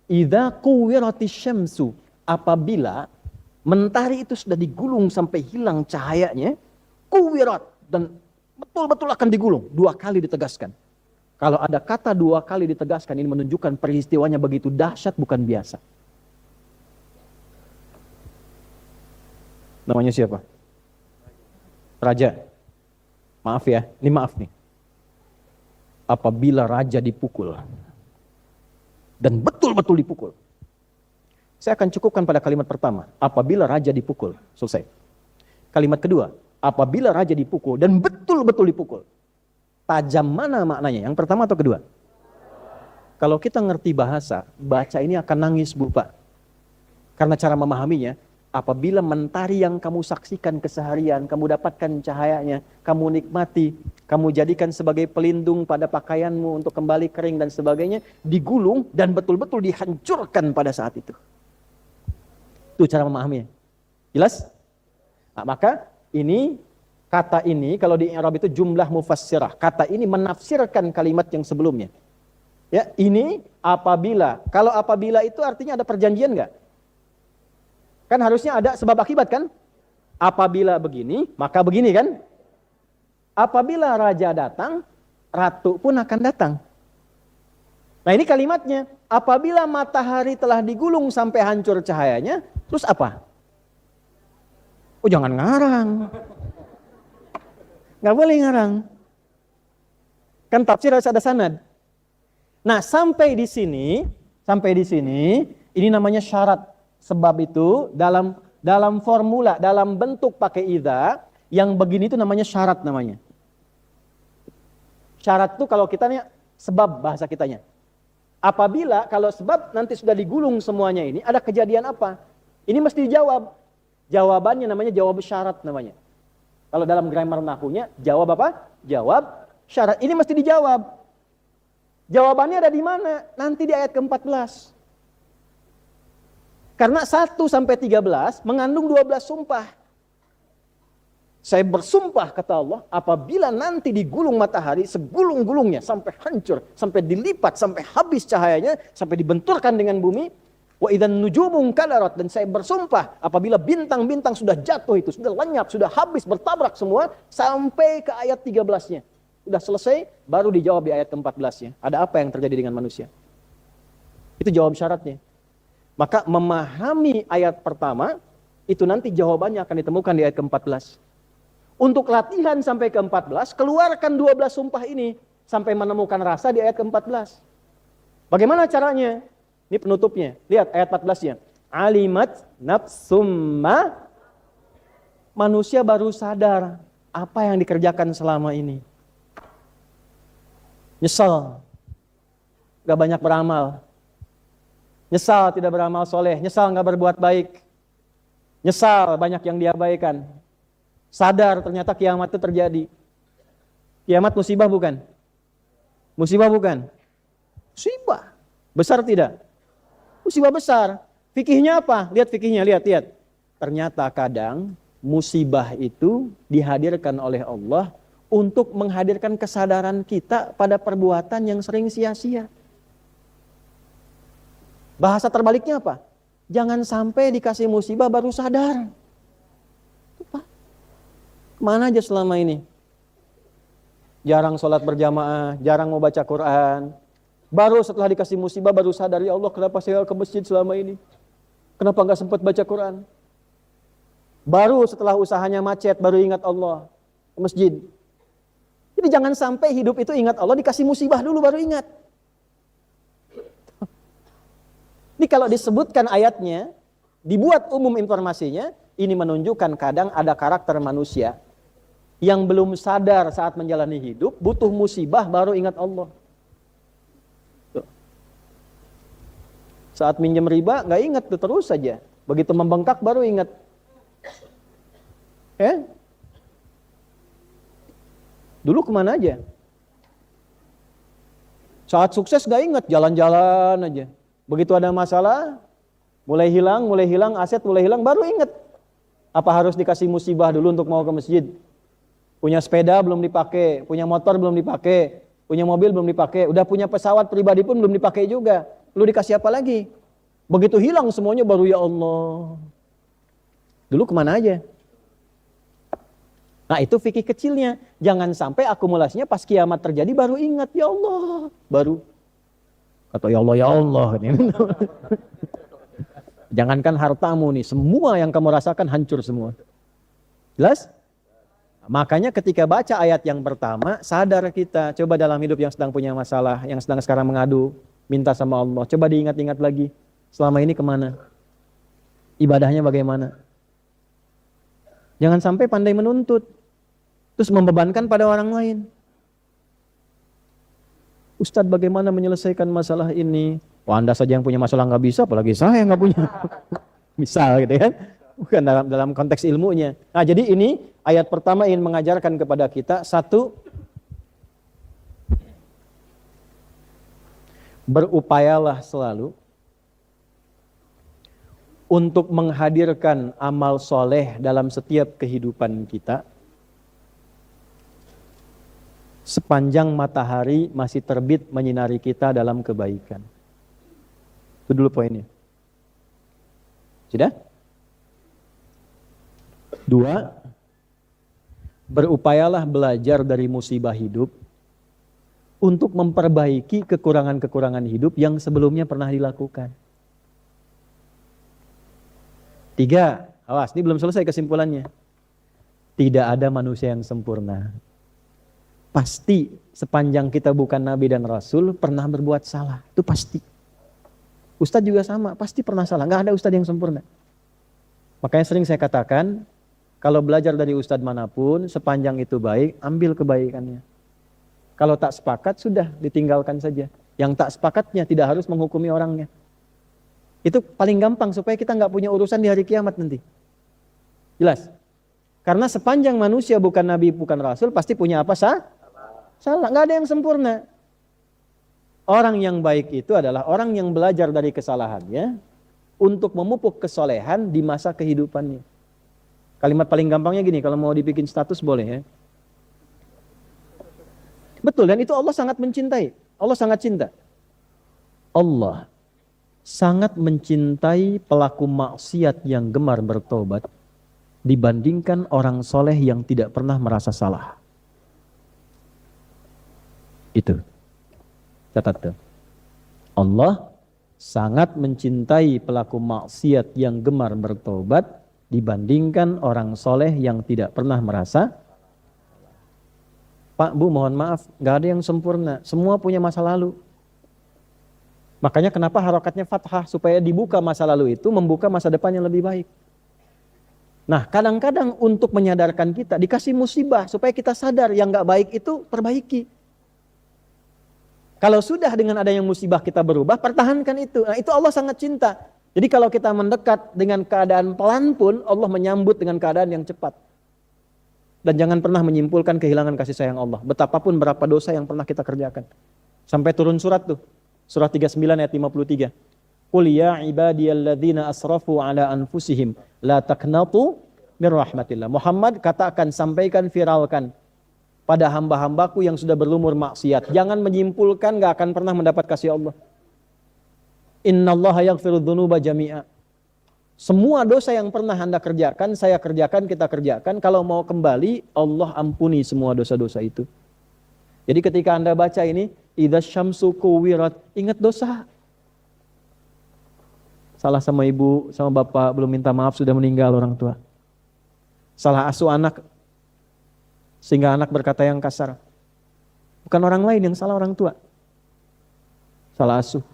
Speaker 1: Idza kuwiratis syamsu. Apabila mentari itu sudah digulung sampai hilang cahayanya, kuwirat. Dan betul-betul akan digulung. 2 kali ditegaskan. Kalau ada kata 2 kali ditegaskan, ini menunjukkan peristiwanya begitu dahsyat, bukan biasa. Namanya siapa? Raja. Maaf ya, ini maaf nih. Apabila raja dipukul, dan betul-betul dipukul. Saya akan cukupkan pada kalimat pertama. Apabila raja dipukul. Selesai. Kalimat kedua. Apabila raja dipukul, dan betul-betul dipukul. Tajam mana maknanya? Yang pertama atau kedua? Kalau kita ngerti bahasa, baca ini akan nangis, Bu, Pak. Karena cara memahaminya, apabila mentari yang kamu saksikan keseharian, kamu dapatkan cahayanya, kamu nikmati, kamu jadikan sebagai pelindung pada pakaianmu untuk kembali kering dan sebagainya, digulung dan betul-betul dihancurkan pada saat itu. Itu cara memahaminya. Jelas? Nah, maka ini kata ini kalau di i'rab itu jumlah mufassirah. Kata ini menafsirkan kalimat yang sebelumnya. Ya, ini apabila. Kalau apabila itu artinya ada perjanjian enggak? Kan harusnya ada sebab akibat kan? Apabila begini, maka begini kan? Apabila raja datang, ratu pun akan datang. Nah, ini kalimatnya. Apabila matahari telah digulung sampai hancur cahayanya, terus apa? Oh, jangan ngarang. Nggak boleh ngarang. Kan tafsir harus ada sanad. Nah, sampai di sini, ini namanya syarat. Sebab itu dalam formula, dalam bentuk pakai idza, yang begini itu namanya syarat namanya. Syarat itu kalau kitanya sebab bahasa kitanya. Apabila kalau sebab nanti sudah digulung semuanya ini, ada kejadian apa? Ini mesti dijawab. Jawabannya namanya jawab syarat namanya. Kalau dalam grammar nahunya, jawab apa? Jawab syarat. Ini mesti dijawab. Jawabannya ada di mana? Nanti di ayat ke-14. Karena 1 sampai 13 mengandung 12 sumpah. Saya bersumpah, kata Allah, apabila nanti digulung matahari, segulung-gulungnya sampai hancur, sampai dilipat, sampai habis cahayanya, sampai dibenturkan dengan bumi, wa idzan nujumu kadarat, dan saya bersumpah apabila bintang-bintang sudah jatuh itu, sudah lenyap, sudah habis, bertabrak semua, sampai ke ayat 13-nya. Sudah selesai, baru dijawab di ayat ke-14-nya. Ada apa yang terjadi dengan manusia? Itu jawab syaratnya. Maka memahami ayat pertama, itu nanti jawabannya akan ditemukan di ayat ke-14. Untuk latihan sampai ke-14, keluarkan 12 sumpah ini, sampai menemukan rasa di ayat ke-14. Bagaimana caranya? Ini penutupnya. Lihat ayat 14-nya. Alimat nafsumma. Manusia baru sadar apa yang dikerjakan selama ini. Nyesal. Gak banyak beramal. Nyesal tidak beramal soleh. Nyesal gak berbuat baik. Nyesal banyak yang diabaikan. Sadar ternyata kiamat itu terjadi. Kiamat musibah bukan? Musibah bukan? Musibah. Besar tidak? Musibah besar. Fikihnya apa? Lihat fikihnya, lihat. Ternyata kadang musibah itu dihadirkan oleh Allah untuk menghadirkan kesadaran kita pada perbuatan yang sering sia-sia. Bahasa terbaliknya apa? Jangan sampai dikasih musibah baru sadar. Kemana aja selama ini? Jarang sholat berjamaah, jarang mau baca Quran. Baru setelah dikasih musibah baru sadar, ya Allah kenapa saya ke masjid selama ini? Kenapa gak sempat baca Quran? Baru setelah usahanya macet baru ingat Allah ke masjid. Jadi jangan sampai hidup itu ingat Allah, dikasih musibah dulu baru ingat. Ini kalau disebutkan ayatnya, dibuat umum informasinya, ini menunjukkan kadang ada karakter manusia yang belum sadar saat menjalani hidup, butuh musibah baru ingat Allah. Tuh. Saat minjem riba nggak ingat tuh, terus saja. Begitu membengkak baru ingat. Dulu kemana aja? Saat sukses nggak ingat, jalan-jalan aja. Begitu ada masalah, mulai hilang, aset mulai hilang, baru ingat. Apa harus dikasih musibah dulu untuk mau ke masjid? Punya sepeda belum dipakai, punya motor belum dipakai, punya mobil belum dipakai, udah punya pesawat pribadi pun belum dipakai juga. Lu dikasih apa lagi? Begitu hilang semuanya baru ya Allah. Dulu kemana aja? Nah itu fikih kecilnya. Jangan sampai akumulasinya pas kiamat terjadi baru ingat ya Allah. Baru kata ya Allah. Jangankan hartamu nih, semua yang kamu rasakan hancur semua. Jelas? Makanya ketika baca ayat yang pertama, sadar kita. Coba dalam hidup yang sedang punya masalah, yang sedang sekarang mengadu, minta sama Allah. Coba diingat-ingat lagi, selama ini kemana? Ibadahnya bagaimana? Jangan sampai pandai menuntut, terus membebankan pada orang lain. Ustadz bagaimana menyelesaikan masalah ini? Wah Anda saja yang punya masalah nggak bisa, apalagi saya nggak punya. Misal gitu kan? Bukan dalam konteks ilmunya. Nah jadi ini ayat pertama ingin mengajarkan kepada kita, satu, berupayalah selalu untuk menghadirkan amal soleh dalam setiap kehidupan kita sepanjang matahari masih terbit menyinari kita dalam kebaikan. Itu dulu poinnya. Sudah? Dua, berupayalah belajar dari musibah hidup untuk memperbaiki kekurangan-kekurangan hidup yang sebelumnya pernah dilakukan. Tiga, awas, ini belum selesai kesimpulannya. Tidak ada manusia yang sempurna. Pasti sepanjang kita bukan nabi dan rasul pernah berbuat salah, itu pasti. Ustadz juga sama, pasti pernah salah, nggak ada ustadz yang sempurna. Makanya sering saya katakan, kalau belajar dari ustadz manapun, sepanjang itu baik, ambil kebaikannya. Kalau tak sepakat, sudah ditinggalkan saja. Yang tak sepakatnya tidak harus menghukumi orangnya. Itu paling gampang supaya kita nggak punya urusan di hari kiamat nanti. Jelas? Karena sepanjang manusia bukan nabi, bukan rasul, pasti punya apa? Salah. Nggak ada yang sempurna. Orang yang baik itu adalah orang yang belajar dari kesalahannya untuk memupuk kesolehan di masa kehidupannya. Kalimat paling gampangnya gini, kalau mau dibikin status boleh ya. Betul, dan itu Allah sangat mencintai. Allah sangat cinta. Allah sangat mencintai pelaku maksiat yang gemar bertobat dibandingkan orang soleh yang tidak pernah merasa salah. Itu. Catat tuh. Allah sangat mencintai pelaku maksiat yang gemar bertobat dibandingkan orang soleh yang tidak pernah merasa. Pak, Bu, mohon maaf, gak ada yang sempurna. Semua punya masa lalu. Makanya kenapa harokatnya fathah, supaya dibuka masa lalu itu, membuka masa depan yang lebih baik. Nah, kadang-kadang untuk menyadarkan kita, dikasih musibah, supaya kita sadar yang gak baik itu perbaiki. Kalau sudah dengan adanya musibah kita berubah, pertahankan itu. Nah, itu Allah sangat cinta. Jadi kalau kita mendekat dengan keadaan pelan pun, Allah menyambut dengan keadaan yang cepat. Dan jangan pernah menyimpulkan kehilangan kasih sayang Allah. Betapapun berapa dosa yang pernah kita kerjakan. Sampai turun surat tuh. Surat 39 ayat 53. Qul ya ibadiyalladzina asrafu ala anfusihim la taqnatu min rahmatillah. Muhammad, katakan, sampaikan, viralkan pada hamba-hambaku yang sudah berlumur maksiat. Jangan menyimpulkan gak akan pernah mendapat kasih Allah. Innallaha yaghfiru dzunuba jami'a. Semua dosa yang pernah Anda kerjakan, saya kerjakan, kita kerjakan. Kalau mau kembali, Allah ampuni semua dosa-dosa itu. Jadi ketika Anda baca ini, idza syamsu kuwirat, ingat dosa. Salah sama ibu, sama bapak, belum minta maaf, sudah meninggal orang tua. Salah asuh anak, sehingga anak berkata yang kasar. Bukan orang lain yang salah, orang tua. Salah asuh.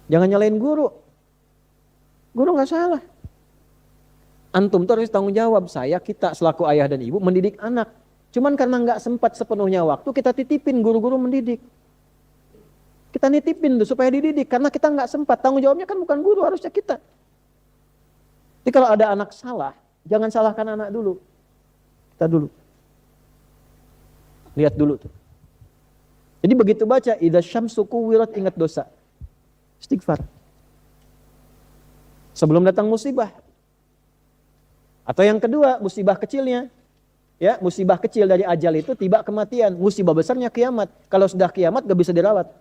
Speaker 1: Jangan nyalain guru. Guru gak salah. Antum tuh harus tanggung jawab. Saya, kita selaku ayah dan ibu mendidik anak. Cuman karena gak sempat sepenuhnya waktu, kita titipin guru-guru mendidik. Kita nitipin tuh supaya dididik. Karena kita gak sempat. Tanggung jawabnya kan bukan guru, harusnya kita. Jadi kalau ada anak salah, jangan salahkan anak dulu. Kita dulu. Lihat dulu tuh. Jadi begitu baca, idza syamsu kuwirat, ingat dosa. Istighfar. Sebelum datang musibah. Atau yang kedua, musibah kecilnya. Ya, musibah kecil dari ajal itu tiba kematian. Musibah besarnya kiamat. Kalau sudah kiamat gak bisa dirawat.